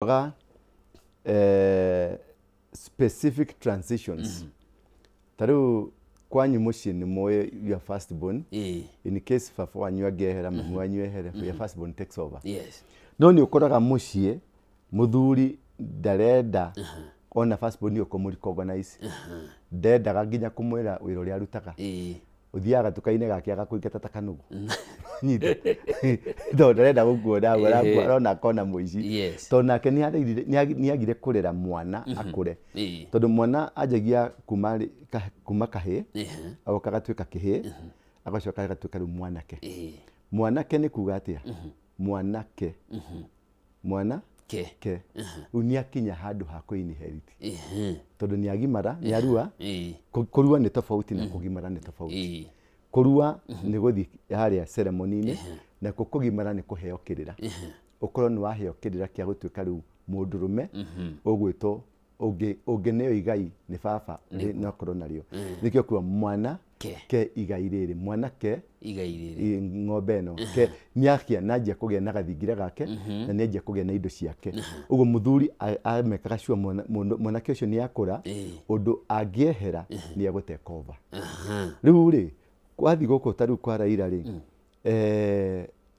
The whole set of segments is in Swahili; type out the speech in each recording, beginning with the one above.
twaga specific transitions. Taru kwanyu muci ni moye your first born. In case fafu anywa gehera mwanyu here your first born takes over. Yes. No ni ukoraga muci muthuri ndarenda ona first born yokomuri organize. Ndendaga nginya kumwira wira uri arutaga. Uthiaga tukaine gake agakuingata takanugu. Nyite. Ndo ndarenda gukuona arona kona muici. To nake ni agire kurera mwana akure. Tondu mwana ajagia kuma kahe agokaga twika kihe agacoka agatuika ru mwanake. Mwanake ni kuga atia? Mwanake. Mwana ke unia kinya handu ha ku inherit tondu ni agimara ni arua kurua ni tofauti na kugimara ni tofauti kurua ni guthi haria ceremony ni na kugimara ni kuheo kirira ukorwo ni waheo kirira kia gutuika ru mundurume ugwito ugeneo igai ni baba no korwo nario nikio kwa mwana ke igai riri mwana ke igai riri ng'ombe no ke niakia najia kugia na gathingira gake na najia kugia na indo ciake ugo muthuri amekaga shua mwana ke ucio ni akura undu angiehera ni aguteka over riu ri kwathi goko taru kwa Raila ri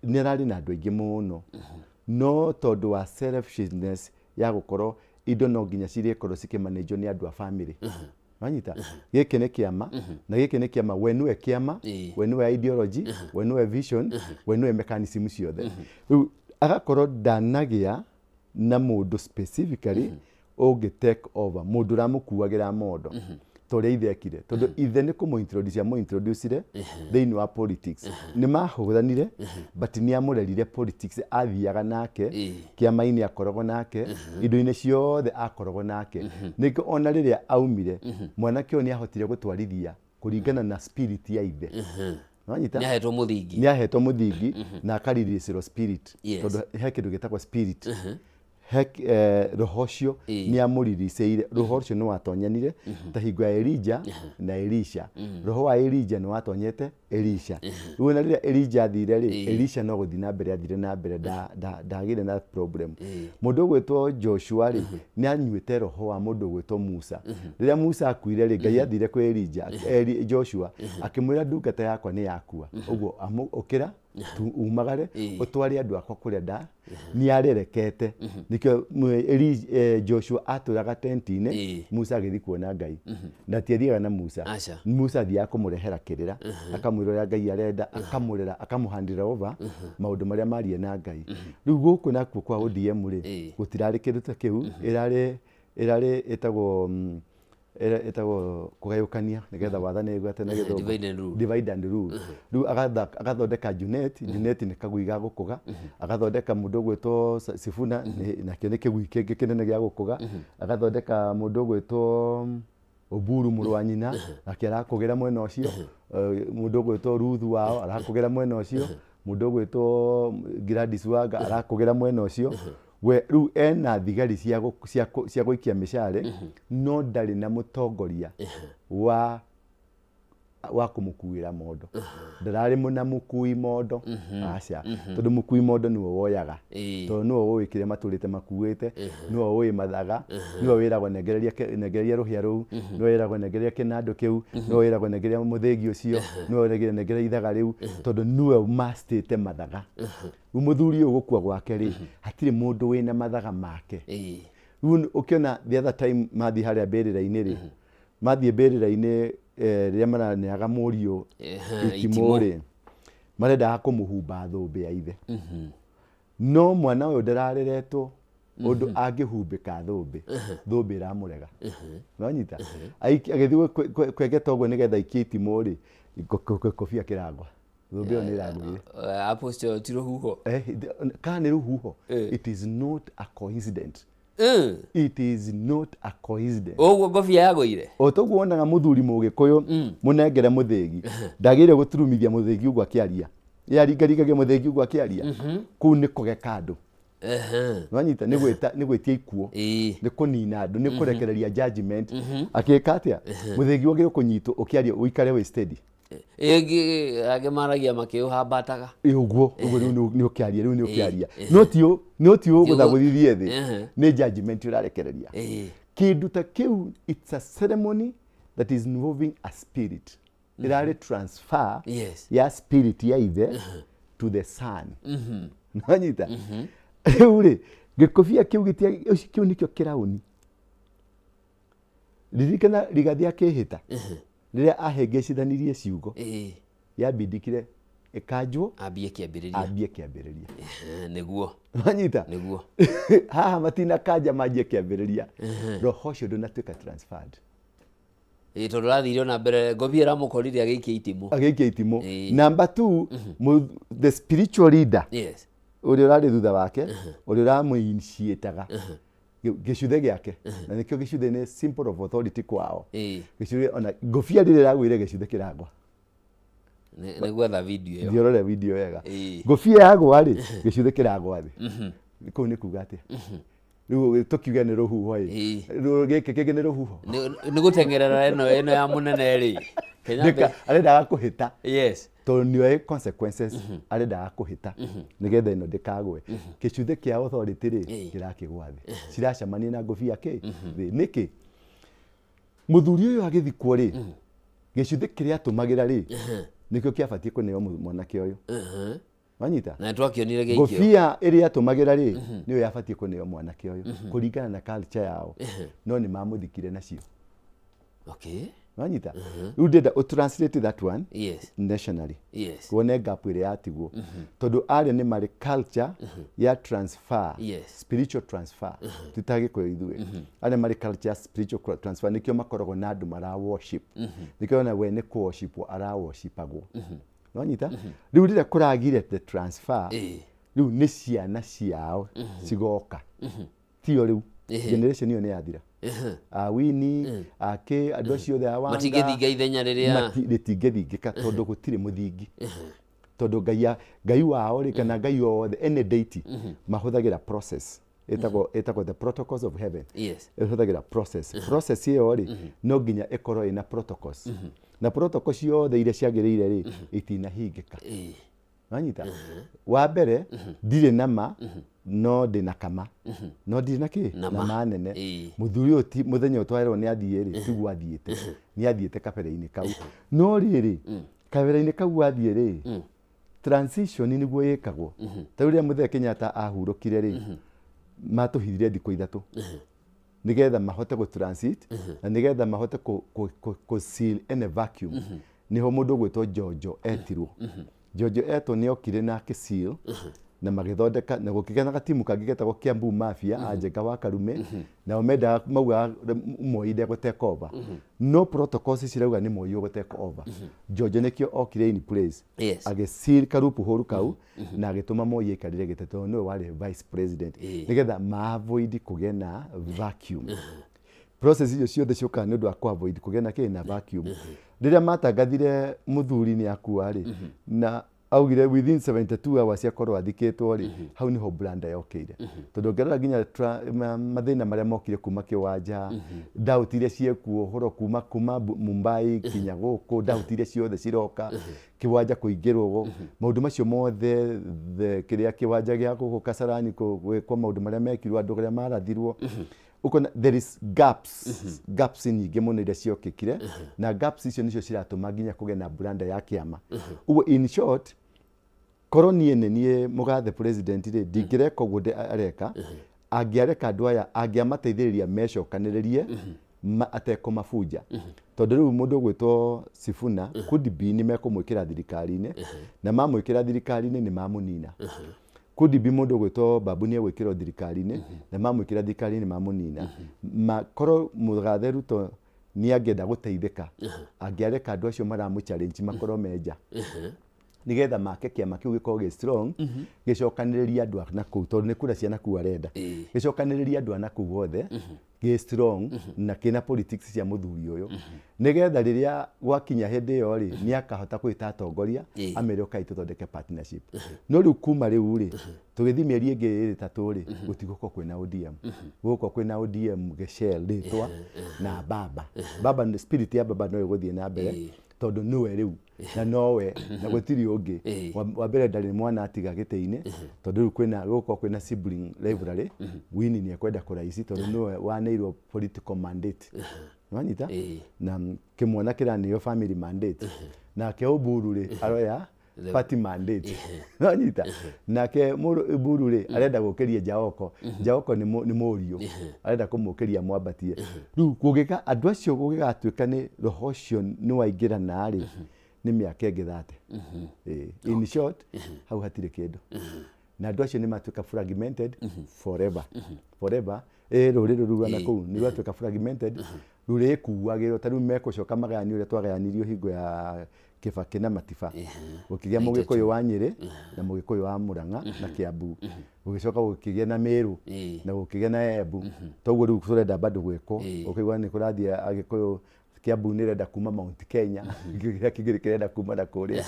ni rari na andu aingi muno no tondu wa selfishness ya gukorwo indo no nginya cirie korwo cikimanage ni andu a family Wanyita gike ni kiama na gike ni kiama wenwe kiama wenwe ideology wenwe vision wenwe mechanism ciothe agakorwo ndanagia na mundu specifically oge take over mundu ramukuagira modo tore ithekire tondu ithe ni kumu introduce thini wa politics ni mahuthanire but ni amurerire politics athiaga nake kiama-ini akoragwo nake indo-ini ciothe akoragwo nake niko ona riria aumire mwanake oni ahotire gutwarithia kuringana na spirit ya ithe ni ahetwo muthingi na akariricirwo spirit tondu he kindu gitagwo spirit roho cio ni amuririceire roho ucio ni watonyanire ta hingo ya Elijah na Elisha roho wa Elijah ni watonyete Elisha riu na riria Elijah athire ri Elisha no guthi na mbere athire na mbere ndagire na problem mundu gwetwo Joshua ri ni anyuite roho wa mundu gwetwo Musa riria Musa akuire ri Ngai athire kwa Elijah Joshua akimwira ndungata yakwa ni yakua uguo ukira umagare utwari andu akwa kuria ni arerekete nikio Joshua aturaga tentine Musa agithi kuona Ngai na tiathiaga na Musa thia kumurehera kirira akamwira Ngai arenda akamurera akamuhandira over maundu maria marie na Ngai riu guku nakuo kwa ODM ri gutirari kindu ta kiu irari etagwo kugayukania nigetha wathane gwate na githomo divide and rule riu agathondeka Junet ni kagui ga gukuga agathondeka mundu gwetwo Sifuna na kio ni kigui kingi kinene gia gukuga agathondeka mundu gwetwo Oburu muru wa nyina nake arakugira mwena ucio mundu gwetwo Ruth wao arakugira mwena ucio mundu gwetwo Gladys Wanga arakugira mwena ucio we ru ena thigari cia guikia mishare no ndari na mutongoria wa kumukuira modo ndarari muna mukui modo acia tondu mukui modo niwe woyaga tondu niwe wikire maturite makuite niwe wi mathaga niwe wiragwo negereria ruhia ru niwe wiragwo negereria kinando kiu niwe wiragwo negereria muthegi ucio niwe wiragwo negereria ithaga riu tondu niwe mastite mathaga umuthuri uyu gukua gwake ri hatire mundu wina mathaga make riu ukiona the other time mathi haria mbirira-ini ri mathi mbirira-ini riria maraneaga murio itimore marenda kumuhumba thumbi ya ithe no mwana uyu ndarareretwo undu angihumbika thumbi iramurega wanyita agithi kwegeta uguo nigetha ikie itimore kofia kirangwa thumbi yo ni iragwire apostle tiruhuho kana ruhuho it is not a coincidence it is not a coincidence oguo ngofia yagoire otoguo wonaga muthuri mugikuyu munengere muthegi ndagire guturumithia muthegi uguo akiaria yaringarigagia muthegi uguo akiaria ku ni kugeka andu wanyita ni gwitia ikuo ni kunina andu ni kurekereria judgment akika atia muthegi wagire kunyitwo ukiaria uikare we steady age maragia makĩo hambataga uguo ni ukiaria riu ni ukiaria no ti guthaguthithie thi ni judgment urarekereria kindu ta kiu. It's a ceremony that is involving a spirit. Irare transfer ya spirit ya ithe to the son. Nanyita uri gikofia kiu gitia kiu nikio kirauni ririkana rigathia kihita riria ahengecithanirie ciugo yabindikire ikanjwo ambie kiambiriria niguo nanyita niguo haha matina kanja manjie kiambiriria roho cio ndunatuika transferred tondu rathire na mbere Ngobia ramukorire agiikia itimo. Number 2 the spiritual leader uri urari thutha wake uri uramuinitiataga gicuthe giake na nikio gicuthe ni symbol of authority kwao. Gicuthe ona Ngobia rire ragwire gicuthe kiragwa niguetha video iyo ndiorore video wega Ngobia yagwa ri gicuthe kiragwa thi ko ni kuga atia riu tukiuga ni ruhuho ri giki ni ruhuho ni gutengerera eno ya munene ri Kenya arenda kuhita to niwe consequences arenda kuhita nigetha ino ndikagwe gicuthe kia authority ri kirakigwa thi ciracamania na Ngobia ki niki muthuri uyu agithikwo ri gicuthe kiria atumagira ri nikio kiabatie kuneo mwanake uyu wanyita na twakionire geikio Ngobia iria atumagira ri niyo yabatie kuneo mwanake uyu kuringana na culture yao no ni mamuthikire nacio wanyita you did translate that one nationally kuone gap ile yatigwo tondu ari ni mari culture ya transfer spiritual transfer tutage ko ithue ari mari culture spiritual transfer nikio makorogo na andu mara worship nikio na we ni ku worship ara worshipagwo wanyita riu rire kuragire the transfer riu ni ciana ciao cigoka tio riu generation iyo ni yathira wini ake andu acio the awanga matigithinga ithenya riria ritingithingika tondu gutire muthingi tondu ngai wao ri kana ngai othe any deity mahuthagira process etagwo the protocols of heaven etagwo process iyo ri no nginya ikoro ina protocols na protocols yothe iria ciagirire ri itinahingika wanyita wa mbere ndire nama no ndina kama no ndina ki na manene muthuri uti muthenya utwairwo ni athie ri tiguo athiete ni athiete kabere-ini kau no riri kabere-ini kau athie ri transition ni guo yekagwo ta uria Muthee Kenyatta ahurukire ri matuhirire thikũ 3 nigetha mahote go transit na nigetha mahote ko seal in a vacuum niho mundu gwitwo Jojo etirwo Jojo eto ni okire na ke seal na magithondeka na gukigana gatimu kagigetagwo Kiambu Mafia Ajenga wa Karume na omenda mauga moide go take over no protocols cirauga ni moyo go take over Jojo nikio okire in place age seal karupu horu kau na agituma moye karire giteto no wale vice president nigetha ma avoid kugena vacuum process icio ciothe cioka ni undu akwa avoid kugena kina vacuum riria matangathire muthuri ni akua ri na augire within 72 hours yakorwo athikitwo ri hau niho blanda yokire tondu ngerera ginya mathina maria mokire kuma kiwanja doubt iria ciekuo horo kuma Mumbai kinya guku doubt iria ciothe ciroka kiwanja kuingirwo maundu macio mothe kiria kiwanja gia guku Kasarani kwa maundu maria mekirwo andu aria marathirwo ukona there is gaps nyingi muno iria ciokikire na gaps icio nicio ciratuma nginya kugena blanda ya kiama ugo in short koroni nie mugathe president ri ndingireka gude areka angiareka andu aya angiamateithiriria mecokaniririe ateko mafunja tondu riu mundu gwitwo Sifuna could be ni mekumwikira thirikari-ini na mamwikira thirikari-ini ni mamunina could be mundu gwitwo Babu ni gwikira thirikari-ini na mamwikira thirikari-ini mamunina makoro mugathe Ruto ni angenda guteithika angiareka andu acio maramu challenge makoro meja nigetha make kiama kiu gikorwo gi strong gicokaniriria andu na kuu tondu ni kura ciana kuu arenda gicokaniriria andu na kuu wothe gi strong na kina politics cia muthuri uyu nigetha riria gwakinya hindi iyo ri ni akahota kwita atongoria amere ukai tuthondeke partnership no riu kuma riu ri tugithi mieri ingi 3 ri gutiguko kwina ODM guko kwina ODM geshel ritwa na baba ni spirit ya baba no iguthie na mbere tondu niwe riu na nowe na gutiri ungi wa mbere ndari mwana atiga gite-ini tondu riu kwina sibling rivalry Winnie ni ekwenda kuraici tondu niwe waneirwo political mandate nwanyita na kimwana kiranio family mandate na ke Oburu ri aroya party mandate nwanyita na ke Oburu ri arenda gukiria Jaoko ni murio arenda kumukiria mwambatie riu kugika andu acio gugigatuika ni roho cio ni waingira nari ni miaka ingi 30 in short hau hatire kindu na andu acio ni matuika fragmented forever ruriro rugana kuu ni rwatuika fragmented ruri kuwagiro tariu mekucoka magayani uria twagayanirio hingo ya Kibaki na Matiba gukigia Mugikuyu wa Nyeri na Mugikuyu wa Murang'a na Kiambu gugicoka gukigia na Meru na gukigia na Embu toguo riu turenda bado gwiko ukigwa ni kurathia Agikuyu Kiambu ni renda kuma Mount Kenya kigiri kirenda kuma na kuria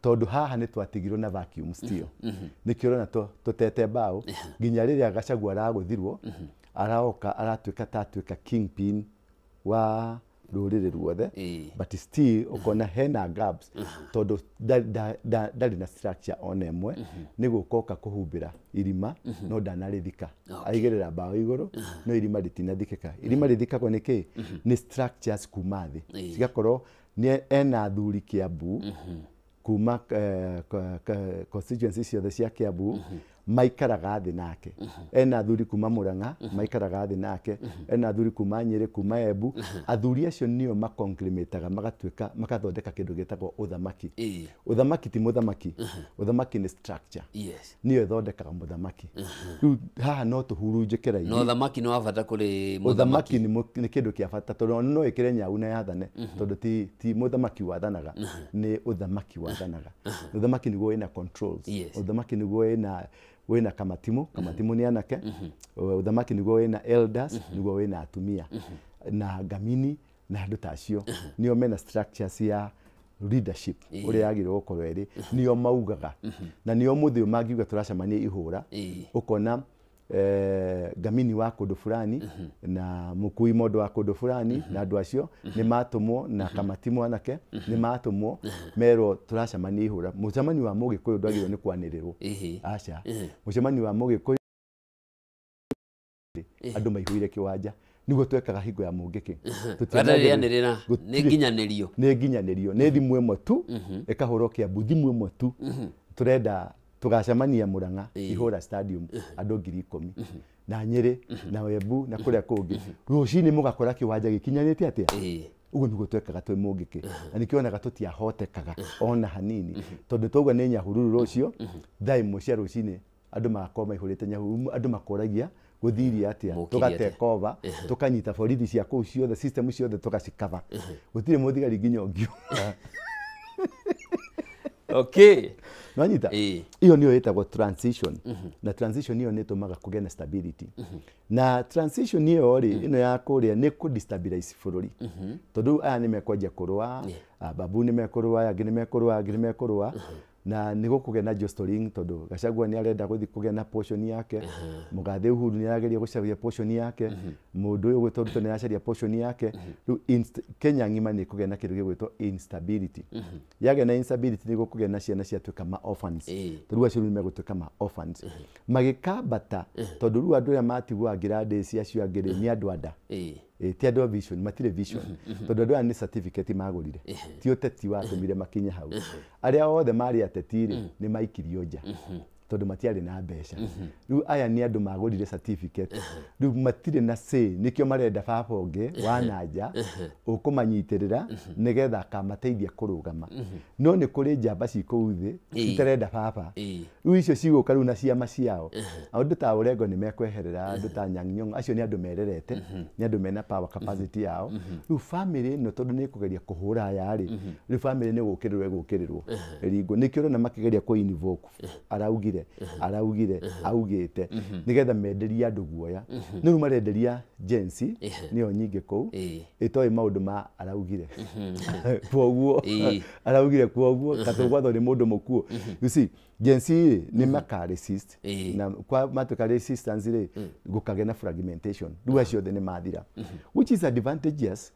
tondu haha ni twatigirwo na vacuum still nikio na tutete mbao nginya riria Gachagua araguthirwo araoka aratuika tatuika kingpin wa ruriri ruothe but still ukona hena gaps tondu ndari na structure ona emwe ni gukoka kuhumbira irima no ndanarithika aigirira mbao iguru no irima ritinathikika irima rithikagwo niki ni structures kuma thi cigakorwo ni ena thuri Kiambu kuma constituency ciothe cia Kiambu maikaraga thi nake ena thuri kuma Murang'a maikaraga thi nake ena thuri kuma Nyeri kuma Embu athuri acio nio makonglometaga magatuika makathondeka kindu gitagwo uthamaki uthamaki ti muthamaki uthamaki ni structure nio thondekaga muthamaki riu haha no tuhurunjikira no uthamaki no avata kuri uthamaki ni kindu kia bata tondu no ikire nyau na yathane tondu ti muthamaki wathanaga ni uthamaki wathanaga uthamaki niguo ina controls uthamaki niguo wina kamatimu ni anake uthamaki niguo wina elders niguo wina atumia na gamini na andu tacio nio mena structures ya leadership uri yagirwo gukorwo eri nio maugaga na nio muthio mangiuga turacemania ihura ukona gamini wa kundu fulani na mukui mondo wa kundu fulani na andu acio ni matumwo na kamatimu anake ni matumwo mero turacemania ihura mucemani wa Mugikuyu ndwagirwo ni kwanirirwo acha mucemani wa Mugikuyu andu maihuire kiwanja niguo twekaga hingo ya Mungiki tutarianirira ni nginyanirio ni thimu imwe tu ikahurwo Kiambu thimu imwe tu turenda tugacemania Murang'a ihura stadium andu 10,000 na Nyeri na Embu na kuria kungi rucini mugakora kiwanja gikinyanite atia uguo niguo twekaga twi Mungiki na nikionaga tutiahotekaga ona hanini tondu tauga ni nyahururu rucio thaa imwe cia rucini andu magakorwo maihurite nyahururu andu makoragia guthiria atia tugateka over tukanyita borithi cia kuu ciothe system ciothe tugacikava gutire muthigari nginya ungio okay nwanyita iyo niyo yetagwo transition na transition niyo nitumaga kugia na stability na transition niyo ri ino ya kuria ni ku destabilize bururi tondu aya ni mekwanjia kurwa babu ni mekurwa yangi ni mekurwa na nigo kugia na jostering tondu Gachagua ni arenda guthi kugia na portion yake Mugathe Uhuru ni arageria gucaria portion yake mundu uyu gwitwo Ruto ni aracaria portion yake Kenya ngima ni kugia na kindu gigwitwo instability yage na instability nigo kugia na ciana cia tuika ma orphans tondu acio ni megutuika ma orphans magikambata tondu ru andu ya matigwa ngirande cia cio angire ni andu anda ti andu vision matire vision tondu andu ni certificate magurire ti uteti watumire makinya hau aria othe mari atetire ni maikirio nja tondu matiari na mbeca riu aya ni andu magurire certificate riu matire na say nikio marenda baba ungi wananja ukumanyitirira nigetha akamateithia kurugama no ni kuri njamba ciku uthi citarenda baba riu icio ciguka riu na ciama ciao andu ta Orengo ni mekweherera andu ta Nyang'nyong acio ni andu mererete ni andu mena power capacity yao riu family no tondu ni kugeria kuhura aya ri riu family ni gukirirwo ringo nikio na makigeria ku invoke araugire augite nigetha menderia andu guoya niru marenderia jensi niyo nyingi kou itoi maundu ma araugire kwoguo araugire kwoguo katugwatho ni mundu mukuo you see jensi ni maka resist na kwa matuka resistance ri gukage na fragmentation riu acio the ni mathira which is advantageous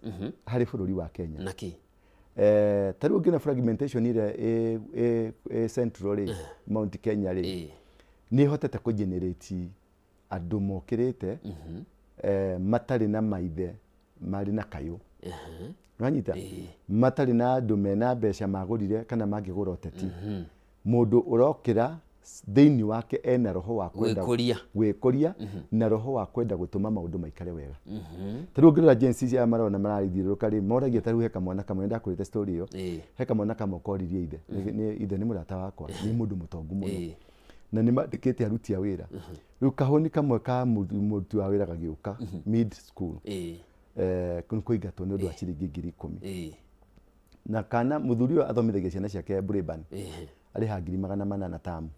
hari bururi wa Kenya naki Taru ngina fragmentation ile central ri Mount Kenya ri ni hotete ku generate andu mokirite matari na maithe mari na kayo Ranyita matari na andu mena mbeca magurire kana mangigura uteti mundu urokira thiini wake ena roho wa kwenda gwikuria na roho wa kwenda gutuma maundu maikare wega taru ngirira agencies ya marona mararithirũka ri moragia taru heka mwana kamwe ndakurite story iyo heka mwana kamwe koririe ithe ni murata wakwa ni mundu mutongu muno na ni mandikite aruti a wira riu kahoni kamwe ka muruti wa wira gagiuka mid school kun kuigatwo ni undu wa ciringi 10,000 na kana muthurio athomithagia ciana ciake Braeburn ariha 800 tamu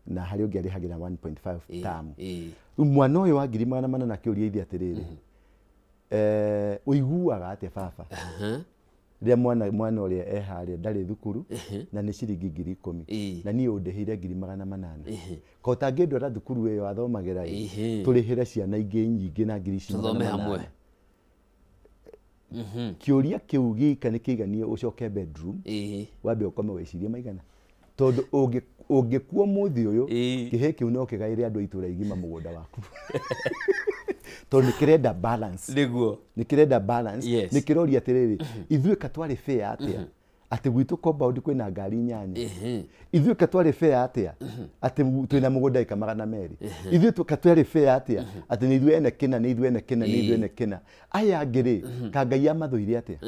na hari ungi arihagira 1.5 tamu mwana uyu wa 800 na kiuria ithi atiriri uiguaga atia baba ria mwana uria eharia ndari thukuru na ni ciringi 10,000 na ni undihire 800 ko tangindwara thukuru iyo athomagira turihire ciana ingi nyingi na 800 tuthome hamwe kiuria kiu gika ni kiganie ucoke bedroom wambe ukome wecirie maigana tondu ungikuo muthi uyu kihe kiu no kigaire andu itura igima mugunda waku tondu kirenda balance niguo nikirenda balance nikiroria atiriri ithuĩ katwari fair atia ati gwitu compound kwina ngari nyanya ithuĩ katwari fair atia ati twina mugunda ika 200 ithuĩ katwari fair atia ati ni ithuĩ ene kina ni ithuĩ ene kina ni ithuĩ ene kina aya ngiri kangai amathuire atia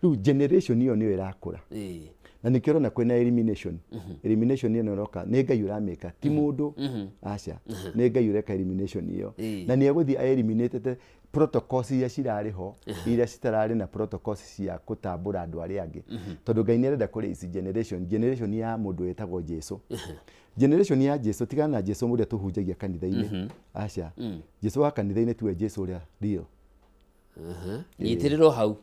riu generation iyo niyo irakura na nikirona kwina elimination elimination ino roka ni ngai urameka ti mundu aca ni ngai ureka elimination iyo na ni eguthi eliminated protocols ya cirari ho ira citarari na protocols cia kutambura andu ari angi tondu ngai ni arenda kuraise generation ya mundu etagwo Jesu generation ya Jesu tigana na Jesu muria tuhunjagia kanitha-ini aca Jesu wa kanitha-ini tiwe Jesu uria real nyitiriro hau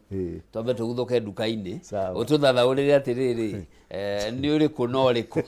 twambe tuguthuke nduka-ini ututhathaurire atiriri ni uriku no uriku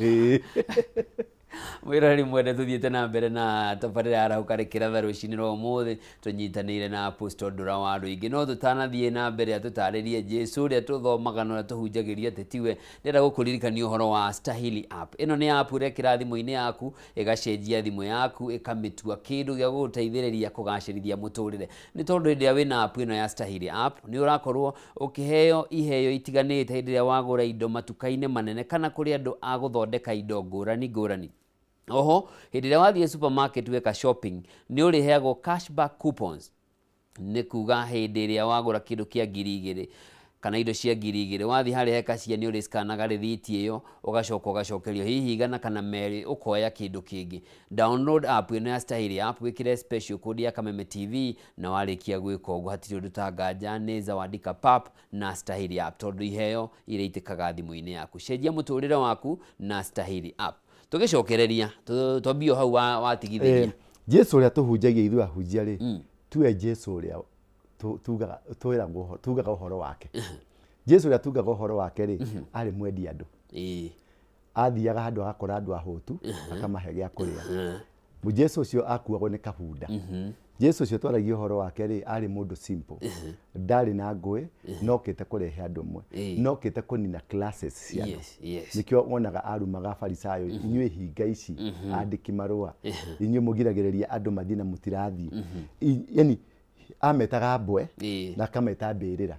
mwirari mwende tuthiete na mbere na tabarira ya rahukarikira tha rucini rwa umuthi tunyitanire na Apostle Ndura wa andu ingi no tutanathie na mbere atutaririe Jesu ria tuthomaga no tuhunjagiria tetiwe ndira gukuririkania uhoro wa Stahili app ino ni app ire kirathimo-ini yaku igacenjia thimu yaku ikamitua kindu gia guteithiriria kugacirithia muturire ni tondu ndia wina app ino ya Stahili app ni urakorwo ukiheo iheo itiganite hindiria wagura indo matuka-ini manene kana kuri andu aguthondeka indo ngurani oho hindiria wathie supermarket weka shopping ni uriheagwo cashback coupons ni kuga hindiria wagura kindu kia 2,000 kana indo cia 2,000 wathi hari heka cia ni uri scannaga rithiti iyo ugacoka ugacokerio hihi igana kana meri ukoya kindu kingi download app ino ya Stahili app wikire special code ya Kameme TV na warikia gwika uguo hatiri undu tanganja ni zawadika pap na Stahili app tondu iheo ireitikaga thimu-ini yaku cenjia muturire waku na Stahili app tugicokereria twambio hau watigithiria Jesu uria tuhunjagia ithu ahunjia ri tuwe Jesu uria tugaga uhoro wake Jesu uria tugaga uhoro wake ri ari mwendi andu athiaga handu agakora andu ahutu akamahe gya kuria Jesu ucio akuagwo ni kabunda Jesu ucio twaragia uhoro wake ri ari mundu simple ndari na ngui nokite kurehe andu mwe nokite kunina classes cia nikio wonaga arumaga farisayo inyue hinga ici andiki marua inyue mugiragiriria andu mathina mutirathi yani ametaga mbwe na kameta mbirira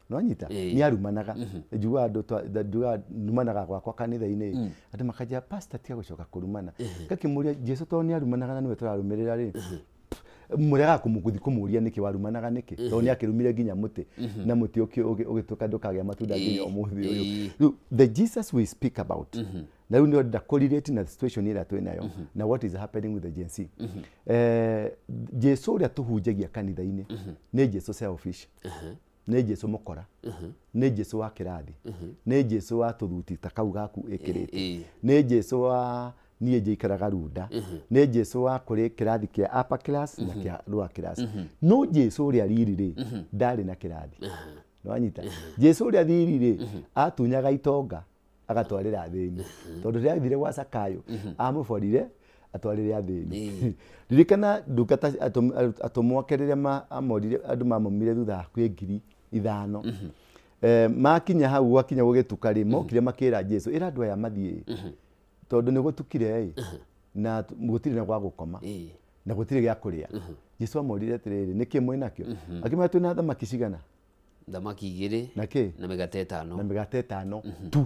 no nyita ni arumanaga njuga andu numanaga gwakwa kanitha-ini andu makaja pastor tia gucoka kurumana gakimuria Jesu to ni arumanaga na niwe turarumirira ri murega kumuguthi kumuria niki warumanaga niki to ni akirumire ginya muti na muti ugituka ndukagia matunda ginya umuthi uyu the Jesus we speak about na you know the correlate na situation ira twinayo na what is happening with the Gen Z Jesu ria tuhunjagia kanitha-ini ni Jesu selfish ni Jesu mukora ni Jesu wa kirathi ni Jesu wa tuthuti takau gaku ikirite ni Jesu wa niä njä ikaraga runda nä Jesu wa kå rä kä rathi kä a upper class na kä a lower class no Jesu å rä a riri rä ndarä na kä rathi nwanyita Jesu å rä a riri rä atunyaga itonga agatwarä ra thä-inä tondå rä athire gwa Zakayo amå borire atwarä re athä-inä ririkana ndungata atå mwake rä rä a amorire andå mamomire thutha hakuhä 5,000 makinya hau gwakinya gũgĩtuka rĩ mokire makĩra Jesu ĩra andũ aya mathiĩ tondũ nĩ gũtukire na gũtirĩ na gwa gũkoma na gũtirĩ gĩa kũrĩa. Jesu amorire atĩrĩrĩ nĩkĩ mwĩ nakĩo? Akĩmera twĩna thamaki cigana? Thamaki 2 na kĩ? na mĩgate 5. Na mĩgate 5 tu.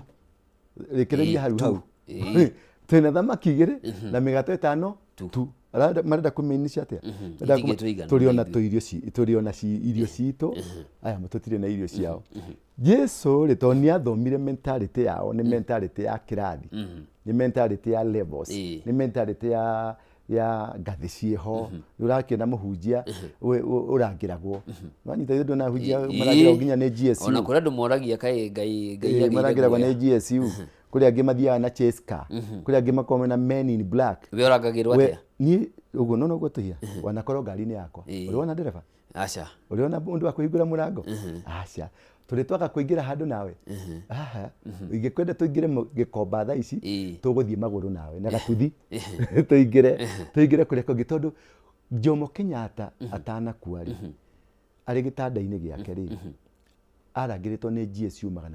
Rekereria hau. Twĩna thamaki 2 na mĩgate 5 tu. Marenda kũmĩinisha atĩa? Tũriona irio citũ aya tũtirĩ na irio ciao. Jesu rĩ tondũ nĩathomire mentality yao nĩ mentality ya kĩrathi, nĩ mentality ya levels, nĩ mentality ya ngathĩ ciĩho. Ũrakĩona mũhunjia ũrangĩragwo, wanyita indo na hujia marangĩragwo nginya nĩ GSU. Ona kũrĩa andũ moragia kaĩ ngai marangĩragwo nĩ GSU, kũrĩa angĩ mathiaga na chase car, kũrĩa angĩ makoragwo na men in black. We orangagĩrwo atĩa? Niĩ ũguo no ũguo tũhia wanakorwo ngari-inĩ yakwa. Ũrĩona ndereba? Aca. Ũrĩona mũndũ wa kũhingũra mũrango? Aca. Tũrĩtwaka kũingĩra handũ nawe? Aha. Ingĩkwenda tũingĩre gĩkomba thaa ici tũgũthiĩ magũrũ nawe na gatuthi tũingĩre kũrĩa kũngĩ tondũ Jomo Kenyatta atanakua rĩ arĩ gĩtanda-inĩ gĩake rĩ arangĩrĩtwo nĩ GSU 600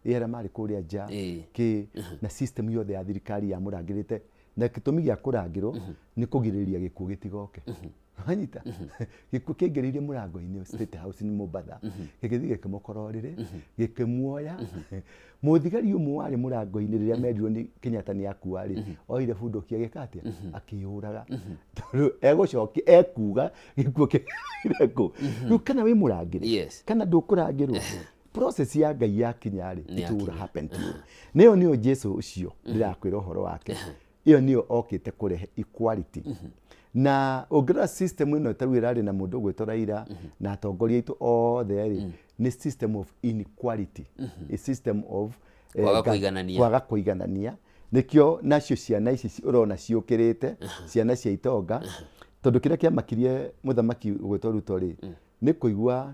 ĩrĩa marĩ kũrĩa nja kĩ na system yothe ya thirikari ya mũrangĩrĩte na gĩtũmi gĩa kũrangĩrwo nĩ kũgirĩrĩria gĩkuũ gĩtigoke. Wanyita gĩkuũ kĩingĩrĩire mũrango-inĩ State House nĩ Mombasa gĩgĩthiĩ gĩkĩmũkororire gĩkĩmuoya mũthigari ũmwe warĩ mũrango-inĩ rĩrĩa merirwo nĩ Kenyatta nĩ akua rĩ oire bunduki agĩka atĩa akĩyũraga tondũ egũcokia ekuga gĩkuũ kĩingĩrĩire kũ. Rĩu kana wĩ mũrangĩri kana ndũkũrangĩrwo process ya Ngai yakinya rĩ it will happen to you. Nĩyo Jesu ũcio ndĩrakwĩra ũhoro wake. Iyo niyo okĩte kũrehe equality. Na ũngĩrora system ĩno ĩtarĩ ĩrarĩ na mũndũ gwĩtwo Raila na atongoria aitũ othe rĩ nĩ system of inequality, a system of kwaga kũiganania. Nĩkĩo nacio ciana ici ũrona ciũkĩrĩte ciana cia itonga tondũ kĩrĩa kĩamakirie mũthamaki gwĩtwo Ruto rĩ nĩ kũigua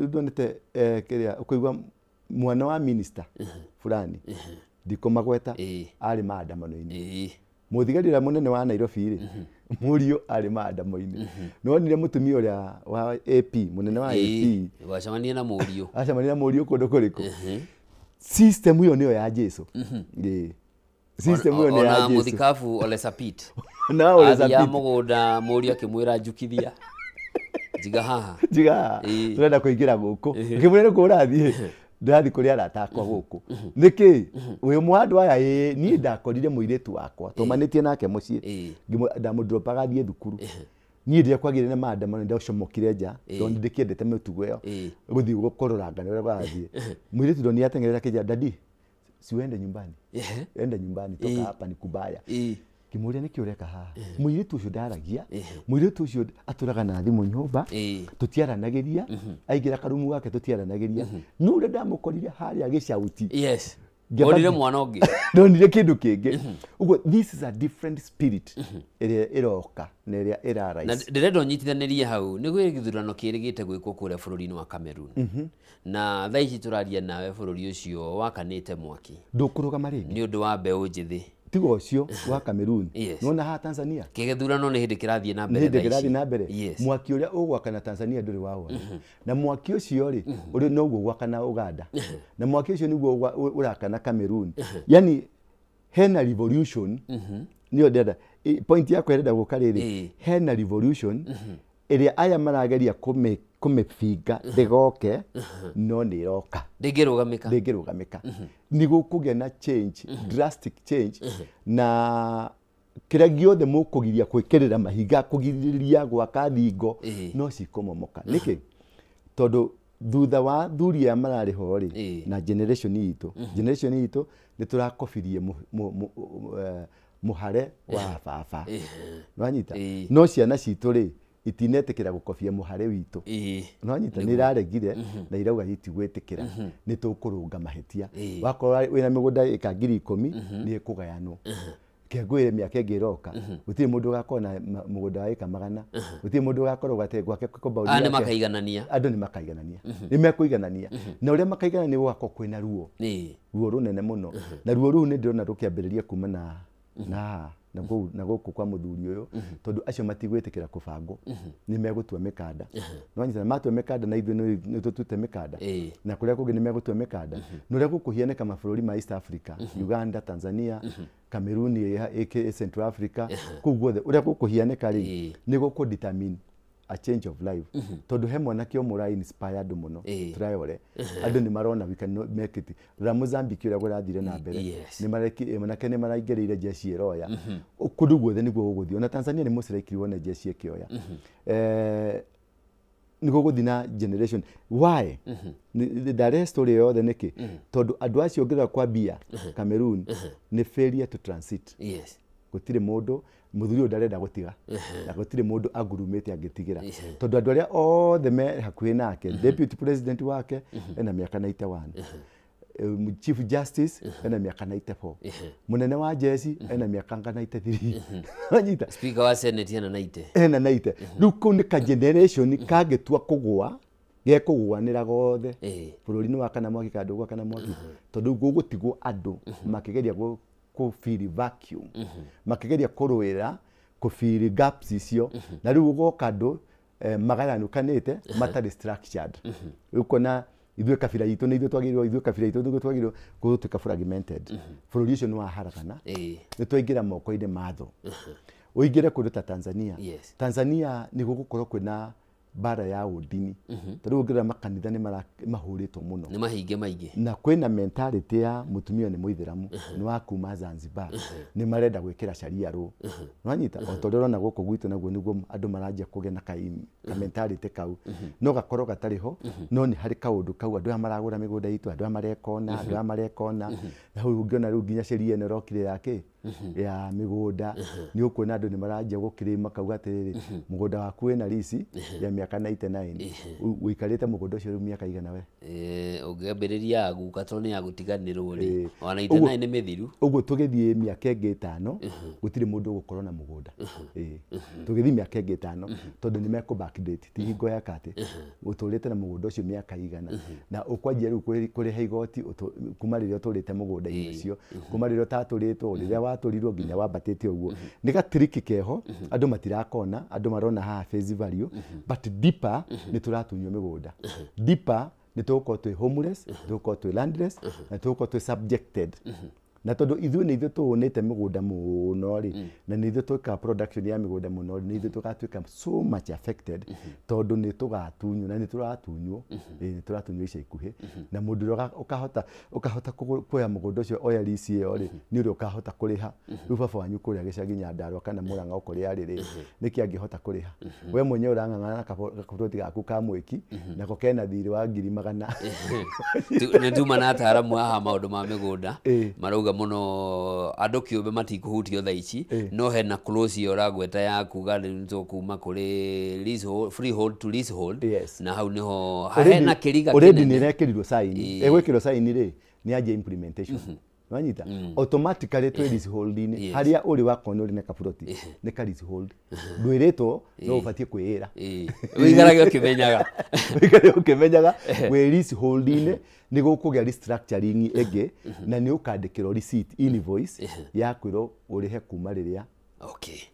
ndonete kĩrĩa kũigua mwana wa minister fulani Ndiko Magweta arĩ maandamano-inĩ. Mũthigari ũrĩa mũnene wa Nairobi rĩ mũriũ arĩ maandamano-inĩ. Nonire mũtumia ũrĩa wa AP mũnene wa AP wacemania na mũriũ kũndũ kũrĩkũ. System ĩyo nĩyo ya Jesu. System ĩyo nĩyo ya Jesu. Ona mũthikabu Ole Sapit na Ole Sapit ya mũgũnda mũriũ akĩmwĩra njukithia jiga haha turenda kũingĩra gũkũ ngĩmwĩra nĩkũ ũrathiĩ ndathi kũrĩa aratakwa gũkũ nĩkĩ wĩ mwandu aya niĩ ndakorire mũirĩtu wakwa tũmanĩtie nake mũciĩ ndamũdropaga thiĩ thukuru niĩ ndĩrĩa kwagĩrĩire na maandamano ndacomokire nja tondũ ndĩkĩendete mĩtugo ĩyo gũthiĩ gũkororanga ũrĩa gũthiĩ mũirĩtu ndo nĩatengerera kĩnja dadi siwende nyumbani ende nyumbani toka hapa ni kubaya Kimuria nĩ kĩureka haha mũirĩtu ũcio ndaragia mũirĩtu ũcio atũraga na thimũ nyũmba tũtiaranagĩria aingĩra karumu gake tũtiaranagĩria no ũrĩa ndamũkorire harĩa gĩcauti onire mwana ũngĩ ndonire kĩndũ kĩngĩ ũguo this is a different spirit ĩrĩa ĩroka na ĩrĩa ĩraraisi na ndĩrenda ũnyitithanĩrie hau nĩ gwĩ gĩthurano kĩrĩgĩte gwĩkwo kũrĩa bũrũri-inĩ wa Cameroon na thaa ici tũraria nawe bũrũri ũcio wakanĩte mwaki ndũkũrũgama rĩngĩ nĩ ũndũ wa mbeũ njĩthĩ tigo ũcio wa Cameroon nona ha Tanzania kĩgĩthurano nĩ hĩndĩ kĩrathiĩ na mbere nĩ hĩndĩ kĩrathiĩ na mbere mwaki ũrĩa ũgwakana Tanzania ndũrĩ wawona na mwaki ũcio rĩ ũrĩ no ũguo gwakana Uganda na mwaki ũcio nĩguo ũrakana Cameroon yani hena revolution niyo ndenda point yakwa ĩrenda gũka rĩrĩ hena revolution ĩrĩa aya marageria kũmĩbinga ndĩgoke no nĩ ĩroka ndĩngĩrũgamĩka nĩ gũkũgĩa na change drastic change na kĩrĩa gĩothe mũkũgiria gwĩkĩrĩra mahiga kũgirĩrĩria gwaka thingo no cikũmomoka nĩkĩ tondũ thutha wa thuri ya mararĩ ho rĩ na generation itũ nĩ tũrakobirie mũhare wa baba nwanyita no ciana citũ rĩ itinetĩkĩra gũkobia mũhare witũ nwanyita nĩ iraregire na irauga itigwĩtĩkĩra nĩ tũkũrũnga mahĩtia wakorwo wĩna mĩgũnda ĩka 10,000 nĩ ĩkũgayanwo kĩngwĩre mĩaka ĩngĩ ĩroka gũtirĩ mũndũ ũgakorwo na mũgũnda wa ĩka 100 gũtirĩ mũndũ ũgakorwo gwake compound yake makaiganania andũ nĩ makaiganania nĩ mekũiganania na ũrĩa makaiganania gũgakorwo kwĩna ruo rũnene mũno na ruo rũu nĩ ndĩrona rũkĩambĩrĩria kuma na na guku kwa muthuri uyu tondu acio matigwitikira kubangwo ni megutua mikanda no nyita matua mikanda na ithu ni tutute mikanda na kuria kungi ni megutua mikanda nuria gukuhiane kama bururi ma East Africa Uganda Tanzania Cameroon aka Central Africa kuguothe uria gukuhianeka ri ni guku determine a change of life tondu he mwanake omura inspired muno triore andu ni marona we can make it ra Mozambique uria gurathire na mbere ni mareki mwanake ni maraingirire jeshi eroya kundu guothe niguo guguthio na Tanzania ni musiraikirwo na jeshi ekioya ni guguthi na generation why the rest story yothe niki tondu andu acio ngira kwa bia Cameroon ni failure to transit gutire mundu muthuri ndarenda gutiga na gutire mundu agurumete angitigira tondu andu aria othe me hakuhi nake deputy president wake ena miaka 91 chief justice ena miaka 94 munene wa jeshi ena miaka 93 anyita speaker wa senate ena 90 riu ku ni ka generation kagetua kugwa gekugwanira gothe bururi-ini wa kana mwaki kandu gwa kana mwaki tondu gugutigwo andu makigeria ku feel vacuum makigeria kurwira ku feel gaps icio na riu goka andu magayanukanite matari structured ukona ithuĩ kabira itu ni ithuĩ twagirwo ithuĩ kabira itu nĩ twagirwo gutuika fragmented bururi ucio ni wa harakana ni twaingira moko-ini matho uingire kundu ta Tanzania Tanzania ni gugukorwo kwina bara ya udini tondu ngira makanitha ni mahuritwo muno ni mahinge maingi na kwina mentality ya mutumia ni muithiramu ni wa kuma Zanzibar ni marenda gwikira sharia ru nwanyita otorero na guku gwitu naguo niguo andu maranjia kugena ka mentality kau no gakorwo gatariho no ni hari kaundu kau andu amaragura migunda itu andu amarekona andu amarekona na hu ungiona ru nginya sheria ene rokire yake ya migunda ni ukuona andu ni maranjia gukirima kauga atiriri mugunda waku wina risi ya miaka 99 uikarite mugunda ucio ru miaka igana we ungiambiriria guka toni ya gutiganirwo ri ona 99 ni mithiru uguo tugithie miaka ingi 5 gutire mundu gukorwo na mugunda tugithie miaka ingi 5 tondu ni meko backdate ti hingo ya kate uturite na mugunda ucio miaka igana na ukwanjia ru kuri haigoti kuma riria uturite mugunda icio kuma riria taturitwo riria waturirwo nginya wambatite uguo ni gatriki keho andu matirakona andu marona ha face value but deeper ni turatunywo migunda deeper ni tuko twi homeless tuko twi landless na tuko twi subjected na tondu ithuĩ nĩ ithuĩ tuunite migunda muno ri na nĩ ithuĩ twika production ya migunda muno ri nĩ ithuĩ tugatuika so much affected tondu nĩ tugatunywo na nĩ turatunywo nĩ turatunywo ica ikuhi na mundu ukahota kuoya mugunda ucio oya risi iyo ri ni uri ukahota kuriha riu baba wanyu kuria gicagi Nyandarua kana Murang'a ukuria riri niki angihota kuriha we mwenyewe urang'ang'ana na kaburoti gaku ka mwiki nako kena thiri wa 100,000 nĩ tuma na ataaramu haha maundu ma migunda marauga muno andu kiumbe matikuhutio thaa ici no hena clause yo ragweta ya kuga nĩ kuma kuri leasehold freehold to leasehold na hau niho hena kiriga already ni rekirirwo sign egwikirwo sign ri ni aje implementation wanyita automatically to leasehold ni haria uri wakona uri na kaburoti ni ka leasehold ndwiritwo no ubatie kwira wigarage ukimenyaga we leasehold ni gukugia restructuring ege na ni ukandikirwo receipt invoice ya kwiro urihe kuma riria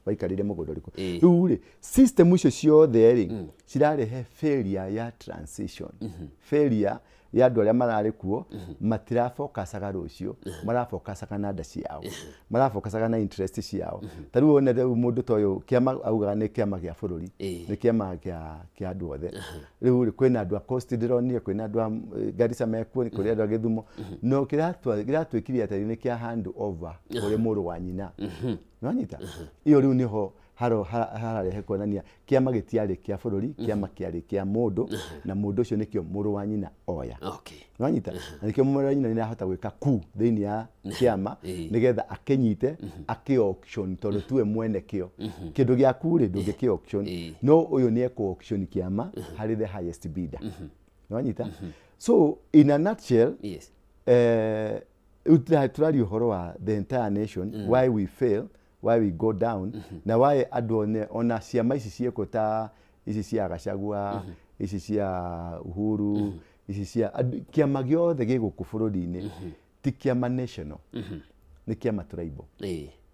waikarire mugunda riku riu ri system icio ciothe ri cirarehe failure ya transition failure ya andu aria marari kuo matirafocusaga rucio marafocusaga na nda ciao marafocusaga na interest ciao tariu wona mundu toyo kiama augaga ni kiama gia bururi ni kiama kia andu othe riu kwina andu a Coast Drone kwina andu a Garissa mekuo kuri andu a Githumo no kiratwikirie atari ni kia hand over kuri muru wa nyina nwanyita iyo riu niho hararehe kuonania kiama gitiari kia bururi kiama kiari kia mundu na mundu ucio nikio muru wa nyina oya nwanyita na nikio muru wa nyina ni ahota gwika ku thiini ya kiama nigetha akenyite aki auction tondu tuwe mwene kio kindu gia kuri ndungi ki auction no uyu ni eko auction kiama hari the highest bidder nwanyita so in a nutshell turari uhoro wa the entire nation why we fail why we go down na why adone ona ciama ici cieko ta ici cia Gachagua ici cia Uhuru ici cia kiama giothe giguku bururi-ini ti kiama national ni kiama tribal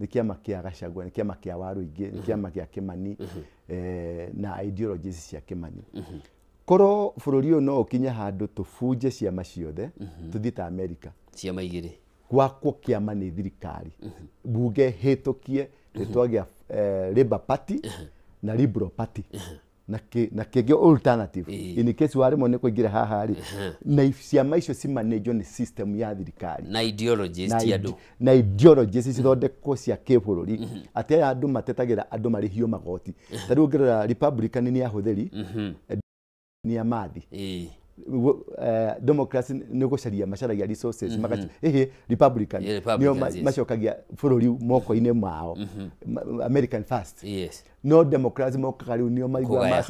nĩ kĩama kĩa Gachagua, nĩ kĩama kĩa Waruingĩ, nĩ kĩama kĩa Kĩmani na ideologies cia Kĩmani. Korwo bũrũri ũyũ no ũkinye handũ tũbunje ciama ciothe tũthiĩ ta Amerika. Ciama igĩrĩ. Gwakwo kĩama nĩ thirikari. Bunge hĩtũkie rĩtwa gĩa Labour Party na Liberal Party. Na kĩngĩ alternative. In case waremwo nĩ kũingĩra haha rĩ, na ciama icio cimanĩnjwo nĩ system ya thirikari. Na ideologies ti andũ. Na ideologies cithondekwo cia kĩbũrũri. Atĩ aya andũ matetagĩra andũ marĩhio magoti. Ta rĩu ũngĩrora Republican nĩ ahũthĩri ni amathi. Democracy nĩ gũcaria macaragia resources magaci Republican nĩo macokagia bũrũri moko-inĩ mao. American first. Yes. No democracy mokaga rĩu nĩo maigua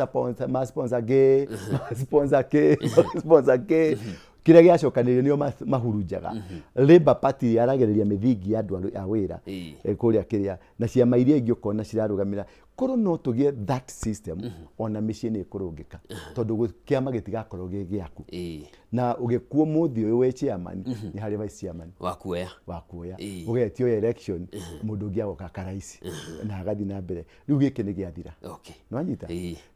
sponsor gay, sponsor gay. Kĩrĩa gĩacokanĩrĩrio nĩo mahurunjaga. Labour Party yaragereria mĩthingi ya andũ a wĩra kũrĩa kĩrĩa na ciama iria ingĩ ũkona cirarũgamĩra. Korwo no tũgĩe that system ona mĩciĩ nĩ ĩkũrũngĩka tondũ kĩama gĩtigakorwo gĩ gĩaku. Na ũgĩkuo mũthĩ ũyũ we chairman nĩ harĩ vice chairman wakuoya ũgetio election mũndũ ũngĩ agoka karaici na agathiĩ na mbere. Rĩu gĩkĩ nĩ gĩathira. Nĩwanyita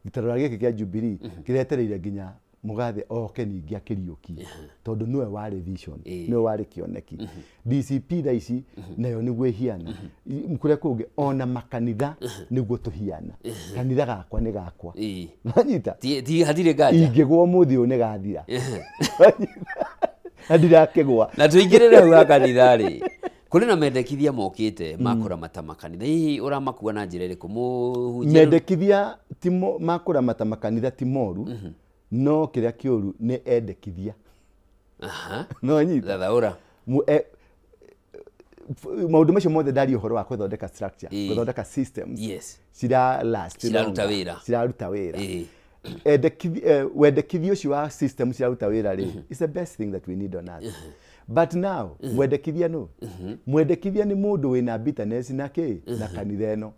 gĩtarũra gĩkĩ kĩa Jubilee kĩretereire nginya Mugathe oke ningĩ akĩriũkie tondũ nĩwe warĩ vision, nĩwe warĩ kĩoneki. DCP thaa ici nayo nĩguo ĩhiana. Kũrĩa kũngĩ ona makanitha nĩguo tũhiana. Kanitha gakwa nĩ gakwa. Nĩwanyita ti hatirĩ nganja. Ingĩgwa mũthĩ ũyũ nĩ gathira. Ndirakĩgwa. Na tũingĩrĩre hau ha kanitha rĩ. Kũrĩ na mendekithia mokĩte makũramata makanitha. Hihi ũramakua na njĩra ĩrĩkũ? Mũhunjia mendekithia ti makũramata makanitha ti moru. No kĩrĩa kĩũru nĩ endekithia. No nyita. Thathaũra. Maũndũ macio mothe ndari ũhoro wa gũthondeka structure, gũthondeka systems. Yes. Ciraruta wĩra. Wendekithia ũcio wa system ciraruta wĩra rĩ, it's the best thing that we need on earth. But now, mwendekithia no. Mwendekithia nĩ mũndũ wĩna bitterness na kanitha ĩno.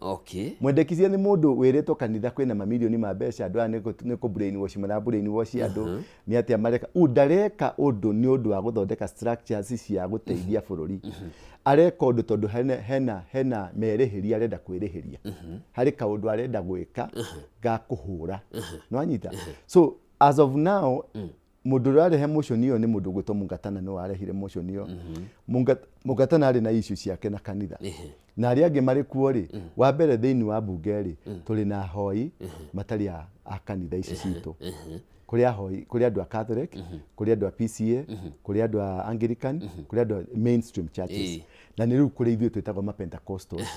Mwendekithia nĩ mũndũ wĩrĩtwo kanitha kwĩna mamilioni ma mbeca andũ aya nĩ kũ brainwash brainwash andũ nĩ atĩa mareka. Ndareka ũndũ nĩ ũndũ wa gũthondeka structures cia gũteithia bũrũri. Areka ũndũ tondũ hena merĩhĩria arenda kwĩrĩhĩria. Harĩ kaũndũ arenda gwĩka ga kũhũra. Nĩwanyita. So as of now mũndũ ũrarehe motion ĩyo nĩ mũndũ gwĩtwo Mũngatana no arehire motion ĩyo. Mũngatana arĩ na issue ciake na kanitha. Na arĩa angĩ marĩ kuo rĩ, wa mbere thĩinĩ wa bunge rĩ, tũrĩ na ahoi matarĩ a kanitha ici citũ. Kũrĩ andũ a Catholic, kũrĩ andũ a PCA, kũrĩ andũ a Anglican, kũrĩ andũ a mainstream churches. Na nĩ rĩu kũrĩ ithuĩ twĩtagwo ma Pentecostals.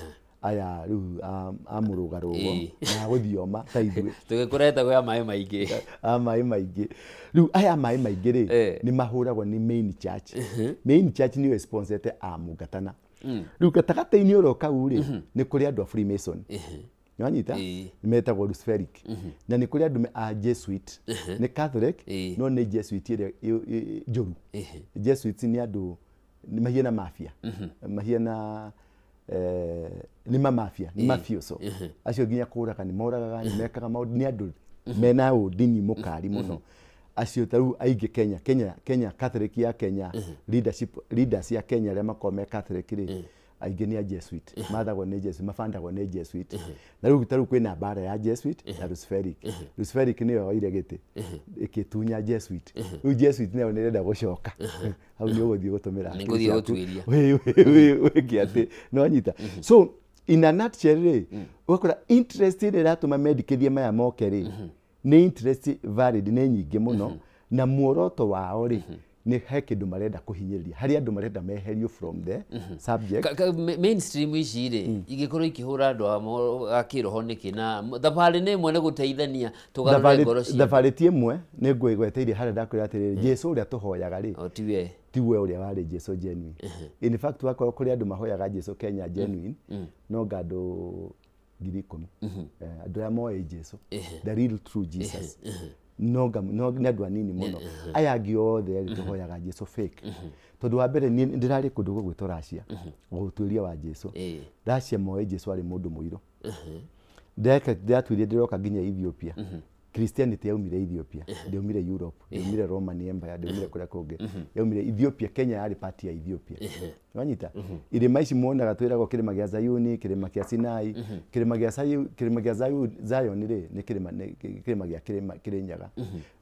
Aya rĩu amũrũgarũgo na gũthioma ta ithuĩ. Tũgĩkũreta ya maĩ maingĩ. Maĩ maingĩ. Rĩu aya maĩ maingĩ rĩ nĩ mahũragwo nĩ main church. Main church nĩyo sponsete a Mũngatana. Rĩu gatagatĩ-inĩ ũro kau rĩ nĩ kũrĩ andũ a Freemason. Nĩwanyita? Metagwo Luciferic. Na nĩ kũrĩ andũ a Jesuit. Nĩ Catholic no nĩ Jesuit ĩrĩa njũru. Jesuits nĩ andũ nĩ mahiana mafia. Mahiana nĩ mafia, nĩ mafioso. Acio nginya kũraga nĩ moragaga nĩ mekaga maũndũ nĩ andũ mena ũndini mũkari mũno. Acio tarĩu aingĩ Kenya Catholic ya Kenya leaders ya Kenya arĩa makoragwo me Catholic rĩ aingĩ nĩ a Jesuit. Mathagwo nĩ Jesuit, mabandagwo nĩ Jesuit. Na rĩu tarĩu kwĩna mbara ya Jesuit na Luciferic. Luciferic nĩyo yoire gĩtĩ ĩkĩtunya Jesuit. Rĩu Jesuit nayo nĩ ĩrenda gũcoka. Hau nĩ ũgũthiĩ gũtũmĩra. Nĩ ngũthiĩ gũtuĩria. Wĩkĩ atĩ no nyita. So in a nutshell rĩ ũgakora interest ĩrĩa ĩratũma mendikithie maya moke rĩ nĩ interest valid nĩ nyingĩ mũno na muoroto wao rĩ nĩ he kĩndũ marenda kũhinyĩrĩria harĩ andũ marenda meherio from the subject. Mainstream ici rĩ igĩkorwo ikĩhũra andũ a kĩroho nĩkĩ na thabarĩ nĩ ĩmwe nĩ gũteithania tũgarũre ngoro ciitũ. Thabarĩ ti ĩmwe nĩ ngwĩgweteirie harĩa ndakwĩra atĩrĩrĩ Jesũ ũrĩa tũhoyaga rĩ tiwe ũrĩa warĩ Jesũ genuine. In fact wakorwo kũrĩ andũ mahoyaga Jesũ Kenya genuine no andũ 10,000 andũ arĩa moĩ Jesũ the real true Jesus. No nĩ andũ anini mũno. Aya angĩ othe tũhoyaga Jesũ fake. Tondũ wa mbere ndĩrarĩ kũndũ gũgwĩtwo Russia gũtuĩria wa Jesũ. Russia moĩ Jesũ arĩ mũndũ mũirũ. Ndatuĩrie ndĩroka nginya Ethiopia. Christianity yaumire Ethiopia, yaumire Europe, yaumire Roman Empire, yaumire kuria kungi, yaumire Ethiopia. Kenya yari part ya Ethiopia. Wanyita irima ici muonaga twiragwo kirima gia Zayuni, kirima kia Sinai, kirima gia Zion ri ni kirima gia Kirinyaga.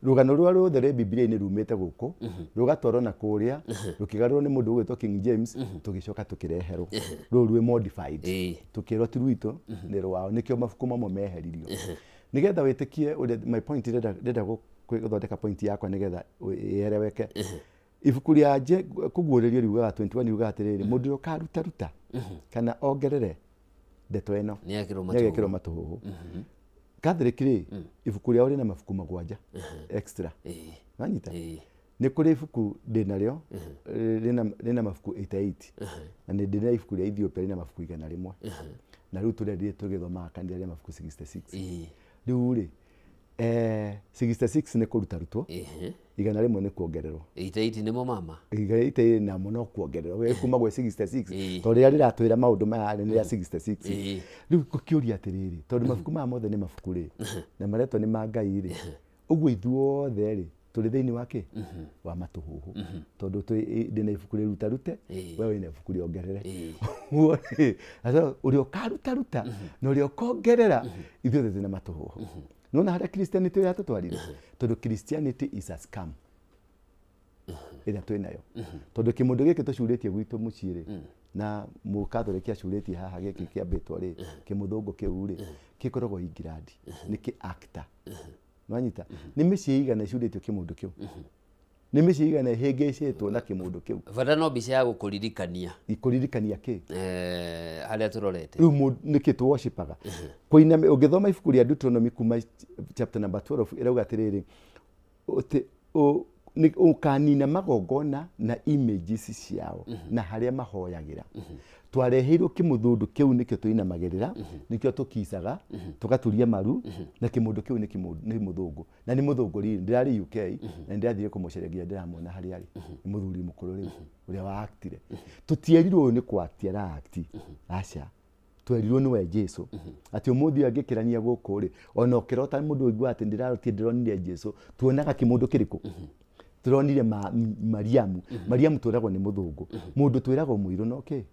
Rugano rwa ruthe Biblia-ini rumite guku, rugatwarwo na kuria, rukigarurwo ni mundu ugwitwo King James, tugicoka tukireherwo. Rurwe modified. Tukirwo ti rwito ni rwao, nikio mabuku mamwe meheririo. Nigetha witikie my point ndenda guthondeka point yakwa nigetha yereweke. Ibuku ria kuguuririo riugaga 21 riugaga atiriri mundu ukaruta kana ongerere ndeto eno niagekirwo matuhuhu. Catholic ri ibuku ria uri na mabuku magwanja extra. Wanyita ni kuri ibuku ndinario rina mabuku 88 na ni ndina ibuku ria Ethiopia rina mabuku 100 na riu turendire tugithoma kanitha ria mabuku 66. Riu ri 66 ni kuruta rutwo 100 ni kuongererwo 88 nimo mama 88 na muno kuongererwo we kuma gwe 66 tondu ria riratwira maundu maya ni ria 66. Riu kukiuria atiriri tondu mabuku ma mothe ni mabuku ri na maretwo ni ma Ngai ri uguo ithuothe ri turi thiini wake wa matuhuhu tondu ndina ibuku riruta rute wewe ina ibuku riongerere asa uri ukaruta no uri ukongerera ithuothe tina matuhuhu. Nona haria Christianity yatutwarire tondu Christianity is a scam ira twinayo tondu kimundu giki tucuritie gwitu muciiri na Mukatholiki acuritie haha giki kiambitwo ri kimuthungu kiu ri kikoragwo England niki actor. Wanyita ni micii igana icuritie kimundu kiu ni micii igana hingicitwo na kimundu kiu vada no bica ya gukuririkania ki haria turorete riu niki tu worshipaga kuina ungithoma ibuku ria Deuteronomy kuma chapter number 12 irauga atiriri ni ukanina magongona na images ciao na haria mahoyagira twareheirwo kimuthundu kiu nikio tuinamagirira nikio tukisaga tugaturia maru na kimundu kiu ni muthungu na ni muthungu ri ndirari UK na ndirathire kumuceregia ndiramona hari ari muthuri mukuru ri uria wa actire tutierirwo ni kwaktia ra acti acha twerirwo ni we Jesu ati umuthi angikirania guku ri ona ukirota mundu igwa ati ndironire Jesu tuonaga kimundu kiriku turonire Mariamu twiragwo ni muthungu mundu twiragwo muiru no ki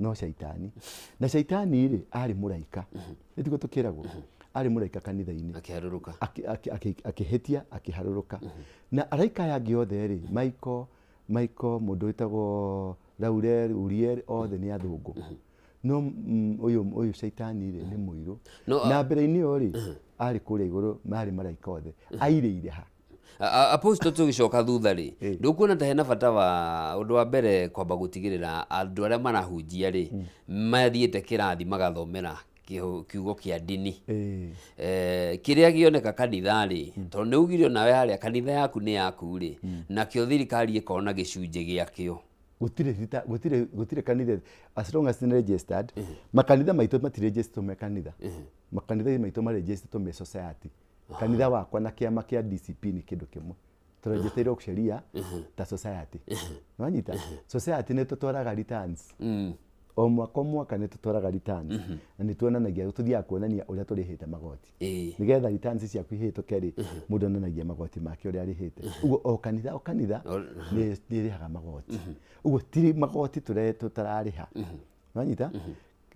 no shaitani na shaitani ri ari muraika nitiko tukiragwo ari muraika kanitha-ini akiharuruka akihetia akiharuruka na araika yangi othe ri Michael mundu witagwo Laurel Uriel othe ni athungu no uyu shaitani ri ni muiru na mbere-ini yo ri ari kuria iguru mari maraika othe airire ha Apostle tugicoka thutha ri ndukuona ta hena bata wa undu wa mbere kwamba gutigirira andu aria marahunjia ri mathiite kirathi magathomera kiugo kia dini kiria gioneka kanitha ri tondu ni ugirio nawe haria kanitha yaku ni yaku ri na kio thirikari ikona gicunje giakio gutire kanitha as long as ni registered makanitha maitu matiregistered me kanitha makanitha maitu maregistered me society. Kanitha wakwa na kiama kia DCP ni kindu kimwe turegisteirwo sheria ta society. Wanyita society ni tutwaraga returns o mwaka ni tutwaraga returns na ni tuonanagia tuthia kuonania uria turihite magoti nigetha returns cia kwihituke ri mundu onanagia magoti make uria arihite ugo o kanitha ni rihaga magoti ugo tiri magoti tutarariha. Wanyita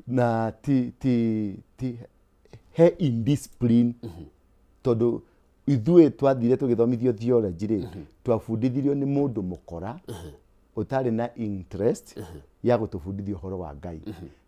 na ti he indiscipline tondu ithue twathire tugithomithio theology ri twabundithirio ni mundu mukora utari na interest ya gutubundithia uhoro wa Ngai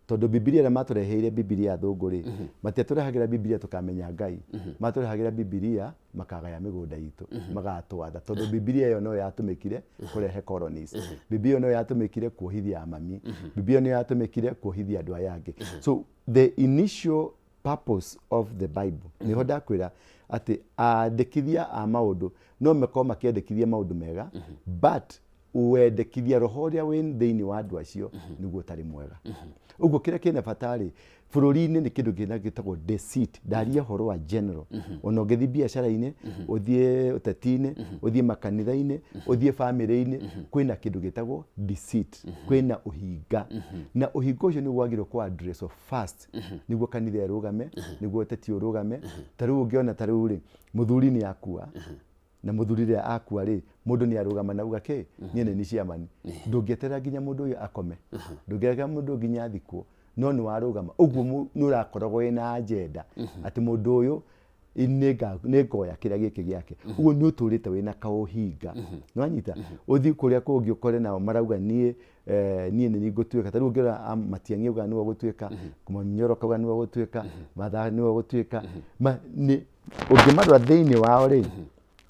tondu Biblia ria matureheire Biblia thungu ri matiaturehagira Biblia tukamenya Ngai maturehagira Biblia makagaya migunda itu magatwatha tondu Biblia yo no yatumikire kurehe colonies Biblia no yatumikire kuohithia amami Biblia no yatumikire kuohithia andu aya angi. So the initial purpose of the Bible ni hoda kwira ati andikithia a maundu no meko makiandikithia maundu mega but uendekithia roho ria wi thiini wa andu acio niguo tari mwega uguo kire kine fatari Bururi-inĩ nĩ kĩndũ kĩna gĩtagwo deceit. Ndaria horo wa general. Ona ũngĩthiĩ biacara-inĩ, ũthiĩ ũteti-inĩ, ũthiĩ makanitha-inĩ, ũthiĩ family-inĩ, kwĩna kĩndũ gĩtagwo deceit. Kwĩna ũhinga. Na ũhinga ũcio nĩ wagĩrĩirwo kwa address first. Nĩguo kanitha ĩrũgame, nĩguo ũteti ũrũgame. Ta rĩu ũngĩona ta rĩu rĩ, mũthuri nĩ akua. Na mũthuri rĩrĩa akua rĩ, mũndũ nĩ arũgama na uga niĩ nĩ ni ciamani. Ndũngĩeterera nginya mũndũ ũyũ akome. Ndũngĩeterera mũndũ nginya athikwo. No nĩ warũgama. Ũguo nĩ ũrakoragwo wĩna agenda. Atĩ mũndũ ũyũ nĩ ngoya kĩrĩa gĩkĩ gĩake. Ũguo nĩ ũtũrĩte wĩna kaũhinga. Nĩ wanyita? Ũthiĩ kũrĩa kũngĩ ũkore nao marauga niĩ nĩ ngũtuĩka. Ta rĩu ũngĩrora Matiang'i auga nĩwe ũgũtuĩka, Mũnyoro akauga nĩwe ũgũtuĩka, Mathaa nĩwe ũgũtuĩka. Ũngĩmarora thĩinĩ wao rĩ,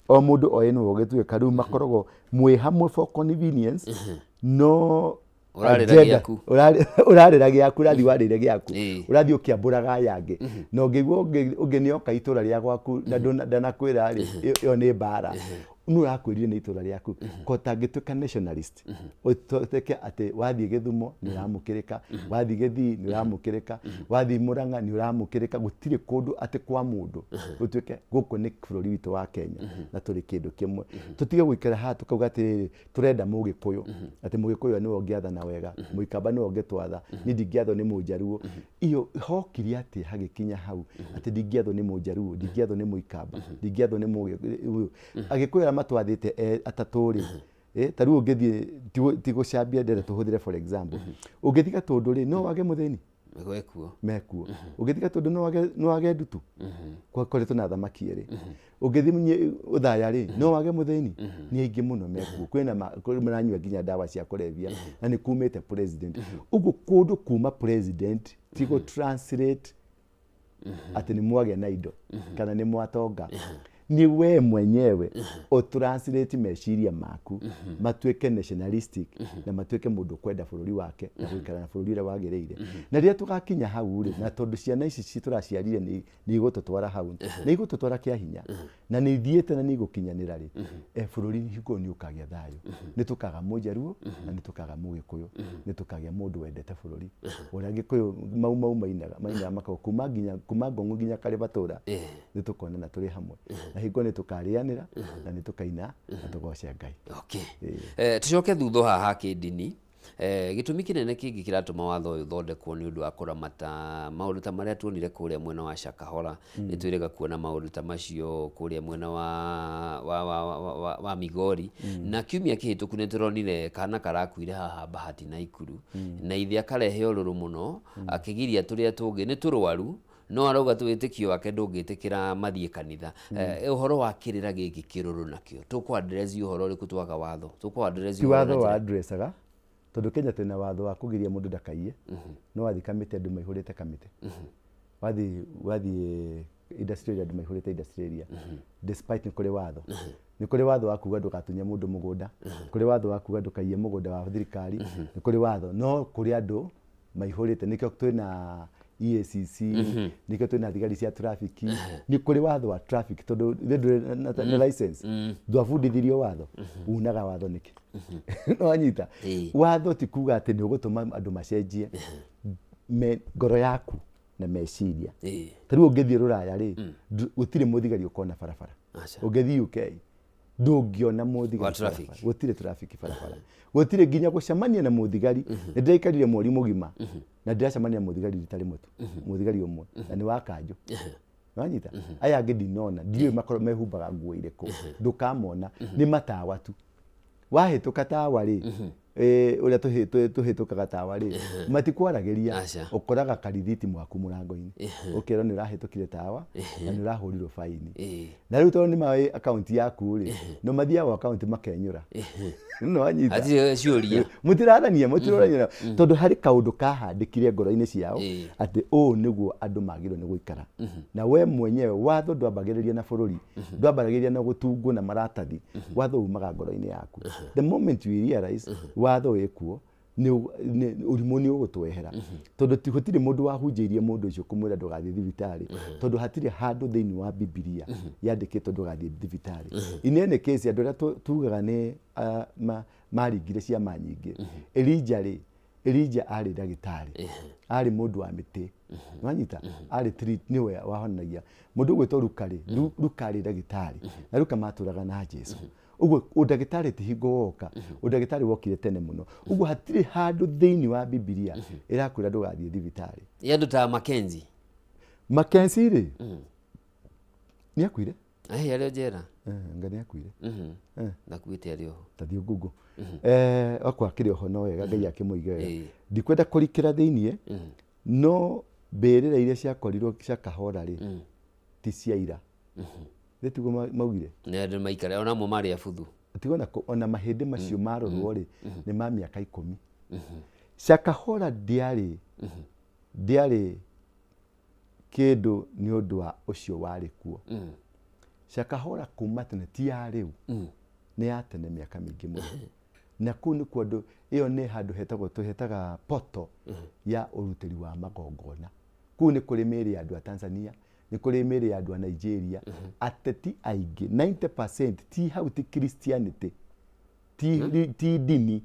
o mũndũ oĩ nĩwe ũgũtuĩka. Rĩu makoragwo mwĩ hamwe for convenience, no ũrarĩra gĩaku, ũrarĩra gĩaku, ũrathiĩ warĩire gĩaku, ũrathiĩ ũkĩambũraga yangĩ. Na ũngĩiguo ũngĩ nĩoka itũra rĩa gwaku na ndanakwĩra rĩ, ĩyo nĩ mbara. Nĩ ũrakwĩrire nĩ itũra rĩaku. Ko tangĩtuĩka nationalist, ũtuĩke atĩ wathiĩ Gĩthumo nĩ ũramũkĩrĩka, wathiĩ Gĩthii nĩ ũramũkĩrĩka, wathiĩ Mũrang'a nĩ ũramũkĩrĩka. Gũtirĩ kũndũ atĩ kwa mũndũ. Ũtuĩke gũkũ nĩ bũrũri witũ wa Kenya na tũrĩ kĩndũ kĩmwe. Tũtige gũikara haha tũkauga atĩrĩrĩ, tũrenda Mũgĩkũyũ, atĩ Mũgĩkũyũ nĩwe ũngĩathana wega, Mũikamba nĩwe ũngĩtwatha, niĩ ndingĩathwo nĩ Mũnjaruo. Iyo hokire atĩ hagĩkinya hau atĩ ndingĩathwo nĩ Mũnjaruo, ndingĩathwo nĩ Mũikamba, ndingĩathwo nĩ Mũgĩkũyũ. Agĩkũyũ matwathĩte atatũ rĩ, ta rĩu ũngĩthiĩ ti gũcambia ndere tũhũthĩre for example, ũngĩthiĩ Gatũndũ rĩ, no wage mũthĩni mekuo. Ũngĩthiĩ Gatũndũ no wage ndutu, koretwo na thamaki ĩrĩ. Ũngĩthiĩ Ũthaya rĩ, no wage mũthĩni, nĩ aingĩ mũno mekuo. Kwĩna maranyua nginya ndawa cia kũrebia na nĩ kumĩte president. Ũguo kũndũ kuma president ti gũ translate atĩ nĩ mwagĩa na indo kana nĩ mwatonga. Ni we mwenyewe translate meciria maku matuĩke nationalistic na matuĩke mũndũ kwenda bũrũri wake na gũikara na bũrũri ũrĩa wagĩrĩire. Na rĩrĩa tũgakinya hau rĩ, na tondũ ciana ici tũraciarire nĩ igũtũtwara hau, nĩ igũtũtwara kĩa hinya na nĩ ithiĩte na nĩ igũkinyanĩra rĩ, bũrũri hiko nĩ ũkagĩa thayũ. Nĩ tũkaga Mũnjaruo na nĩ tũkaga Mũgĩkũyũ, nĩ tũkagĩa mũndũ wendete bũrũri. Ũrĩa Gĩkũyũ mau mainaga makao kuma Ngong'o nginya Karĩbatũra, nĩ tũkonana tũrĩ hamwe. Hingo nĩ tũkarĩanĩra na nĩ tũkaina na tũgoce Ngai. Okay. Tucoke thutha haha kĩndini. Gĩtũmi kĩnene kĩngĩ kĩratũma watho ũyũ ũthondekwo nĩ ũndũ wa kũramata maũndũ ta marĩa tuonire kũrĩa mwena wa Shakahola. Nĩ twĩrĩga kuona maũndũ ta macio kũrĩa mwena wa Migori. Na kiumia kĩhĩtũku nĩ tũronire kana karakuire haha Bahati Naikuru, na ithe akarehe ũrũrũ mũno akĩgiria tũrĩa tũngĩ nĩ tũrwaru, no arauga wĩtĩkio wake ndũngĩtĩkĩra mathiĩ kanitha. Ũhoro wa kĩrĩra gĩkĩ kĩrũrũ nakĩo tũkũ address ũhoro ũrĩkũ twaga watho, tũkũ address ti watho wa addressaga, tondũ Kenya twĩna watho wa kũgiria mũndũ ndakaiye. No wathiĩ kamĩtĩ andũ maihũrĩte kamĩtĩ, wathiĩ industry andũ maihũrĩte industry. Despite nĩ kũrĩ watho, nĩ kũrĩ watho wa kuga ndũgatunye mũndũ mũgũnda, kũrĩ watho wa kuga ndũkaiye mũgũnda wa thirikari, nĩ kũrĩ watho. No kũrĩ andũ maihũrĩte, nĩkĩo twĩna EACC, nĩkĩo twĩna thigari cia traffic. Nĩ kũrĩ watho wa traffic, tondũ nĩ license ndwabundithirio watho, unaga watho nĩkĩ? No wanyita watho ti kuga atĩ nĩ ũgũtũma andũ macenjie ngoro yaku na meciria. Ta rĩu ũngĩthiĩ Rũraya rĩ, gũtirĩ mũthigari ũkona barabara. Ũngĩthiĩ UK ndũngĩona mũthigari barabara, gũtirĩ traffic barabara, gũtirĩ nginya gũcemania na mũthigari. Nĩ ndĩraikarire mweri mũgima na ndĩracemania na mũthigari rita rĩmwe tu, mũthigari ũmwe, na nĩ wa Kanjũ. Wanyita aya angĩ ndinona, ndiũĩ makorwo mehumbaga nguo irĩkũ, ndũkamona, nĩ matawa tu. Wahĩtũka tawa rĩ, ũrĩa tũhĩtũkaga tawa rĩ, matikwaragĩria, ũkoraga karithiti mwaku mũrango-inĩ, ũkerwo nĩ ũrahĩtũkire tawa na nĩ ũrahũrirwo faini. Na rĩu tondũ nĩ maĩ akaunti yaku rĩ, no mathiaga akaunti makenyũra. No wanyita mũtirarania tondũ harĩ kaũndũ kahandĩkire ngoro-inĩ ciao atĩ ũũ nĩguo andũ magĩrĩirwo nĩ gũikara. Na we mwenyewe watho ndwambagĩrĩria na bũrũri, ndwambagĩrĩria na gũtungwo na maratathi, watho umaga ngoro-inĩ yaku. The moment you realize watho wĩkuo, ũrimũ nĩ ũgũtwehera, tondũ gũtirĩ mũndũ wahunjĩirie mũndũ ũcio kũmwĩra ndũgathiĩ thibitarĩ, tondũ hatirĩ handũ thĩinĩ wa Bibilia yandĩkĩtwo ndũgathiĩ thibitarĩ. In any case andũ arĩa tugaga nĩ maringire ciama nyingĩ, Elijah rĩ, Elijah ari ndagitari ari mundu wa miti wanyita ari treat niwe wahonagia mundu gwetwo Rukari Rukari ndagitari na Ruka maturaga na Jesu uguo udagitari ti hingo woka udagitari wokire tene muno uguo hatiri handu thiini wa Biblia irakwira ndugathie thibitari yandu ta Mackenzie ri ni akwire ario jera ngani akwire nakuite ario tathio Google akwa kiri ho no wega Ngai akimuige ndikwenda kurikira thiini no mbirira iria ciakorirwo cia kahora ri ti cia ira thitugo maugire ne andu maikare ona mo mari abuthu tigona ona mahindi macio marorwo ri ni ma miaka 10 cia kahora diari kindu ni undu wa ucio wari kuo cia kahora kuma tene ti ya riu ni ya tene miaka mingi muno na kuu ni kwandu iyo ni handu hetagwo tuhetaga poto ya urutiri wa magongona kuu ni kuri miri andu a Tanzania ni kuri miri andu a Nigeria ateti aingi 90% ti hau ti Christianity ti dini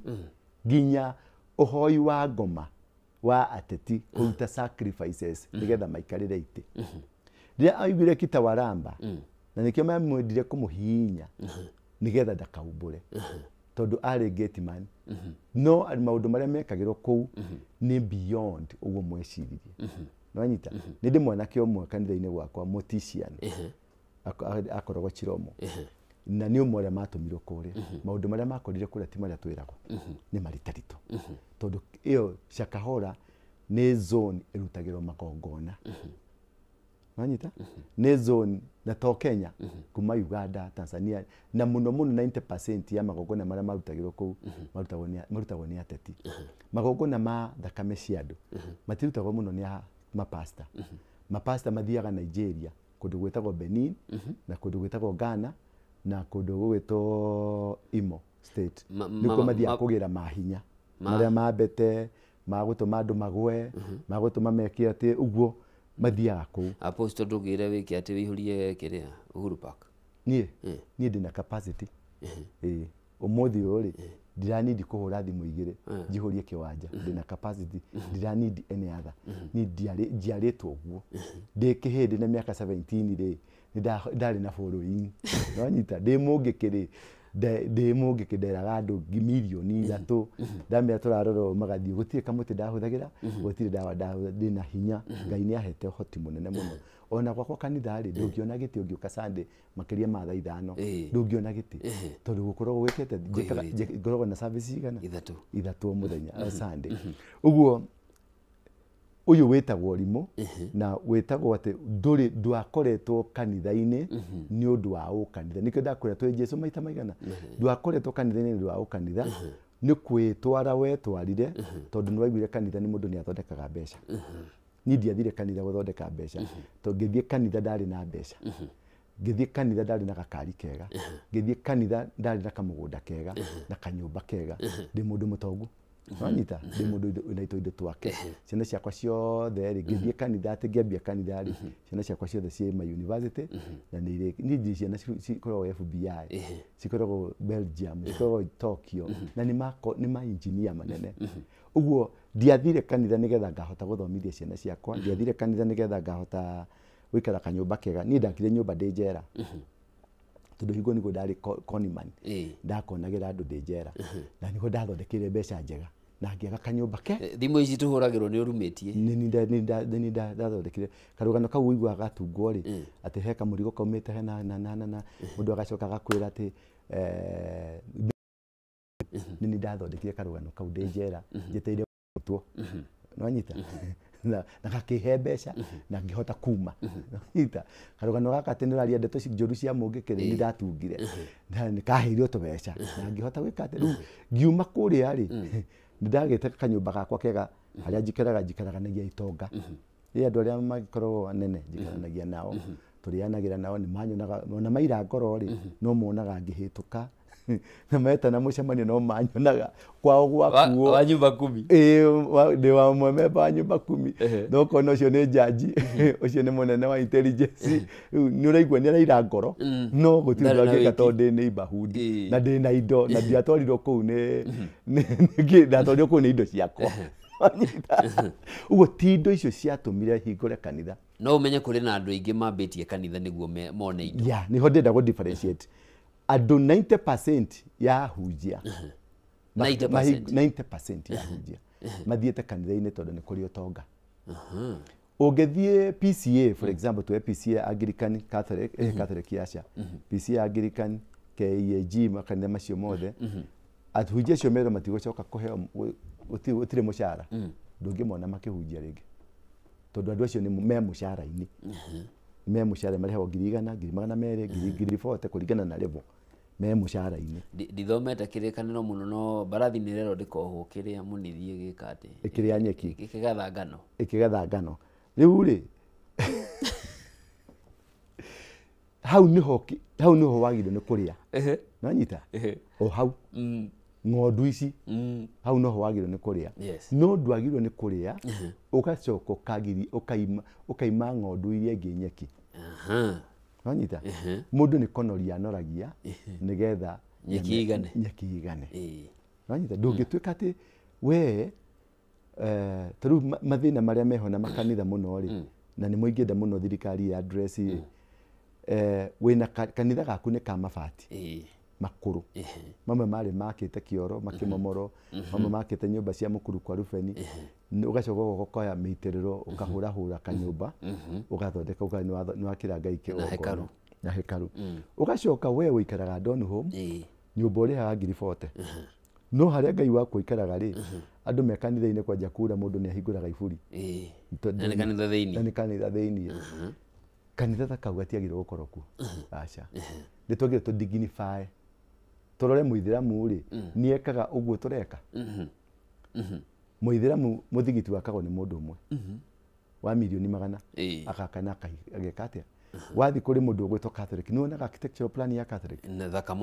ginya uhoi wa ngoma wa ateti kuruta sacrifices nigetha maikarire ite ria aiguire Kitawaramba na nikio mamwendire kumuhinya nigetha ndakaumbure tondu ari gateman no maundu maria mekagirwo kuu ni beyond uguo mweciririe nwanyita ni ndi mwanake omwe kanitha-ini gwakwa Mortician akoragwo Chiromo na ni umwe matumirwo kuri maundu maria makorire kuri ti maria twiragwo ni maritarito tondu iyo cia kahora ni zone irutagirwo magongona nwanyita ni zone na to Kenya kuma Uganda Tanzania na muno 90% ya magongona maria marutagirwo kuu marutagwo ni ateti magongona ma thakame cia andu matirutagwo muno ni mapasta mapasta mathiaga Nigeria kundu gwetagwo Benin na kundu gwetagwo Ghana na kundu gwetwo Imo state niko mathia kugira mahinya maria mabete magutuma andu magwe magutuma mekie ati uguo mathiaga kuu apostle ndugire wiki ati wihurie kiria Uhuru Park nie ndina capacity umuthi uri ndiranidi kuhura thimu igire njihurie kiwanja ndina capacity ndiranidi any other ni ndiaritwo guo ndikihindi na miaka 17 ri ndari na following nwanyita ndimungikiri ndimungikideraga andu milioni ithatu ndamira turaroro magathie gutie kamuti ndahuthagira gutire dawa ndina hinya Ngai ni ahete hoti munene muno ona gwakwa kanitha ri ndungiona giti ungiuka Sunday makiria ma thaa 5 ndungiona giti tondu gukorwo gwikete ngorogwo na service igana ithatu muthenya Sunday uguo uyu wetagwo rimo na wetagwo ati ndwakoretwo kanitha-ini ni undu wa ukanitha nikyo ndakwira twi Jesu maita maigana ndwakoretwo kanitha-ini ni undu wa ukanitha ni kwitwara wetwarire tondu ni waiguire kanitha ni mundu ni athondekaga mbeca ni ndiathire kanitha guthondeka mbeca to ngithie kanitha ndari na mbeca ngithie kanitha ndari na gakari kega ngithie kanitha ndari na kamugunda kega na kanyumba kega ndi mundu mutongu nwanyita ndi mundu una indo twake ciana ciakwa ciothe ri ngithie kanitha ati ngiambia kanitha ri ciana ciakwa ciothe cie ma university na ni ciana cikoragwo FBI cikoragwo Belgium cikoragwo Tokyo na ni ma engineer manene uguo ndiathire kanitha nigetha ngahota guthomithia ciana ciakwa ndiathire kanitha nigetha ngahota wikara kanyumba kega ni ndakire nyumba ndi njera tondu hingo niguo ndari conman ndakonagira andu ndi njera na niguo ndathondekire mbeca njega na ngiaga kanyumba ke thimu ici tuhuragirwo ni urumitie ni ndathondekire karugano kau uiguaga gatungwo ri ati he kamurigo kaumite he na mundu agacoka gakwira ati ni ndathondekire karugano kau ndi njera njeteire mutwo nwanyita na gakihe mbeca na ngihota kuma nyita karugano gaka ati niraria ndeto njuru cia mungikire ni ndatungire na nikaheirwo tubeca na ngihota gwika ati riu ngiuma kuria ri ndagite kanyumba gakwa kega haria njikaranagia itonga andu aria magikorwo nene njikaranagia nao turianagira nao ni manyonaga ona maira ngoro ri no monaga ngihituka na metana mũcemanio no manyonaga kwao gwakuo wa nyumba 10 ndĩ wa memba wa nyumba 10 thoko ũcio nĩ jaji ũcio nĩ mũnene wa intelligence nĩ ũraigua nĩ araira ngoro no gũtirĩ ũndũ angĩka tondũ ndĩ neighborhood na ndĩ na indo na ndiatwarirwo kũu nĩ ndatwarirwo kũu nĩ indo ciakwa uguo ti indo icio ciatũmire hingũre kanitha. No ũmenye kũrĩ na andũ aingĩ mambĩtie kanitha nĩguo mone indo. Nĩho ndĩrenda gũ differentiate andũ 90% ya hunjia 90% ya hunjia mathiĩte kanitha-inĩ tondũ nĩ kũrĩ ũtonga. Ũngĩthiĩ PCA for example tuwe PCA Anglican Catholic yaca PCA Anglican KEAG makanitha macio mothe ahunjia acio merwo matigũcoka kũheo gũtirĩ mũcara ndũngĩmona makĩhunjia rĩngĩ tondũ andũ acio nĩ me mũcara-inĩ me mũcara marĩhagwo 100,000 200,000 240 kũringana na level me mũcara-inĩ. Ndithomete kĩrĩkanĩro mũno no mbarathi nĩ rero ndĩkohwo kĩrĩa mũnithie gĩka atĩ ĩkĩrĩa nyeki ĩkĩgetha ngano rĩu rĩ hau niho wagĩrĩirwo nĩ kũrĩa nanyita o hau ng'ondu ici hau noho wagĩrĩirwo nĩ kũrĩa no ndwagĩrĩirwo nĩ kũrĩa ũgacoka ũkaima ng'ondu iria ingĩ nyeki nanyita mũndũ nĩ konoria anoragia nĩgetha nyeki igane nanyita ndũngĩtuĩka atĩ we tarĩu mathĩna marĩa meho na makanitha mũno rĩ na nĩ mũingĩenda mũno thirikari ya address wĩna kanitha gaku nĩ ka mabati makũrũ mamwe marĩ makĩte kĩoro makĩmomoro mamwe makĩte nyũmba cia mũkuru kwa Rubeni ũgacoka ũkoya mĩitĩrĩro ũkahũra kanyũmba ũgathondeka nĩ wakĩra Ngai kĩgongona na hekaru ũgacoka we ũikaraga Don Home nyũmba ũrĩhaga 40,000 no harĩa Ngai waku ũikaraga rĩ andũ me kanitha-inĩ kwanja kura mũndũ nĩ ahingũraga iburi na nĩ kanitha thĩinĩ kanitha ta kau gatiagĩrĩirwo gũkorwo kuo aca nĩ twagĩrĩirwo tũ dignify tũrore mũithĩramu rĩ nĩ ekaga ũguo tũreka mũithĩramu mũthigiti wakagwo nĩ mũndũ ũmwe wa milioni 100 agaka na ageka atĩa wathiĩ kũrĩ mũndũ ũgwĩtwo Catholic nĩ wonaga architectural plan ya Catholic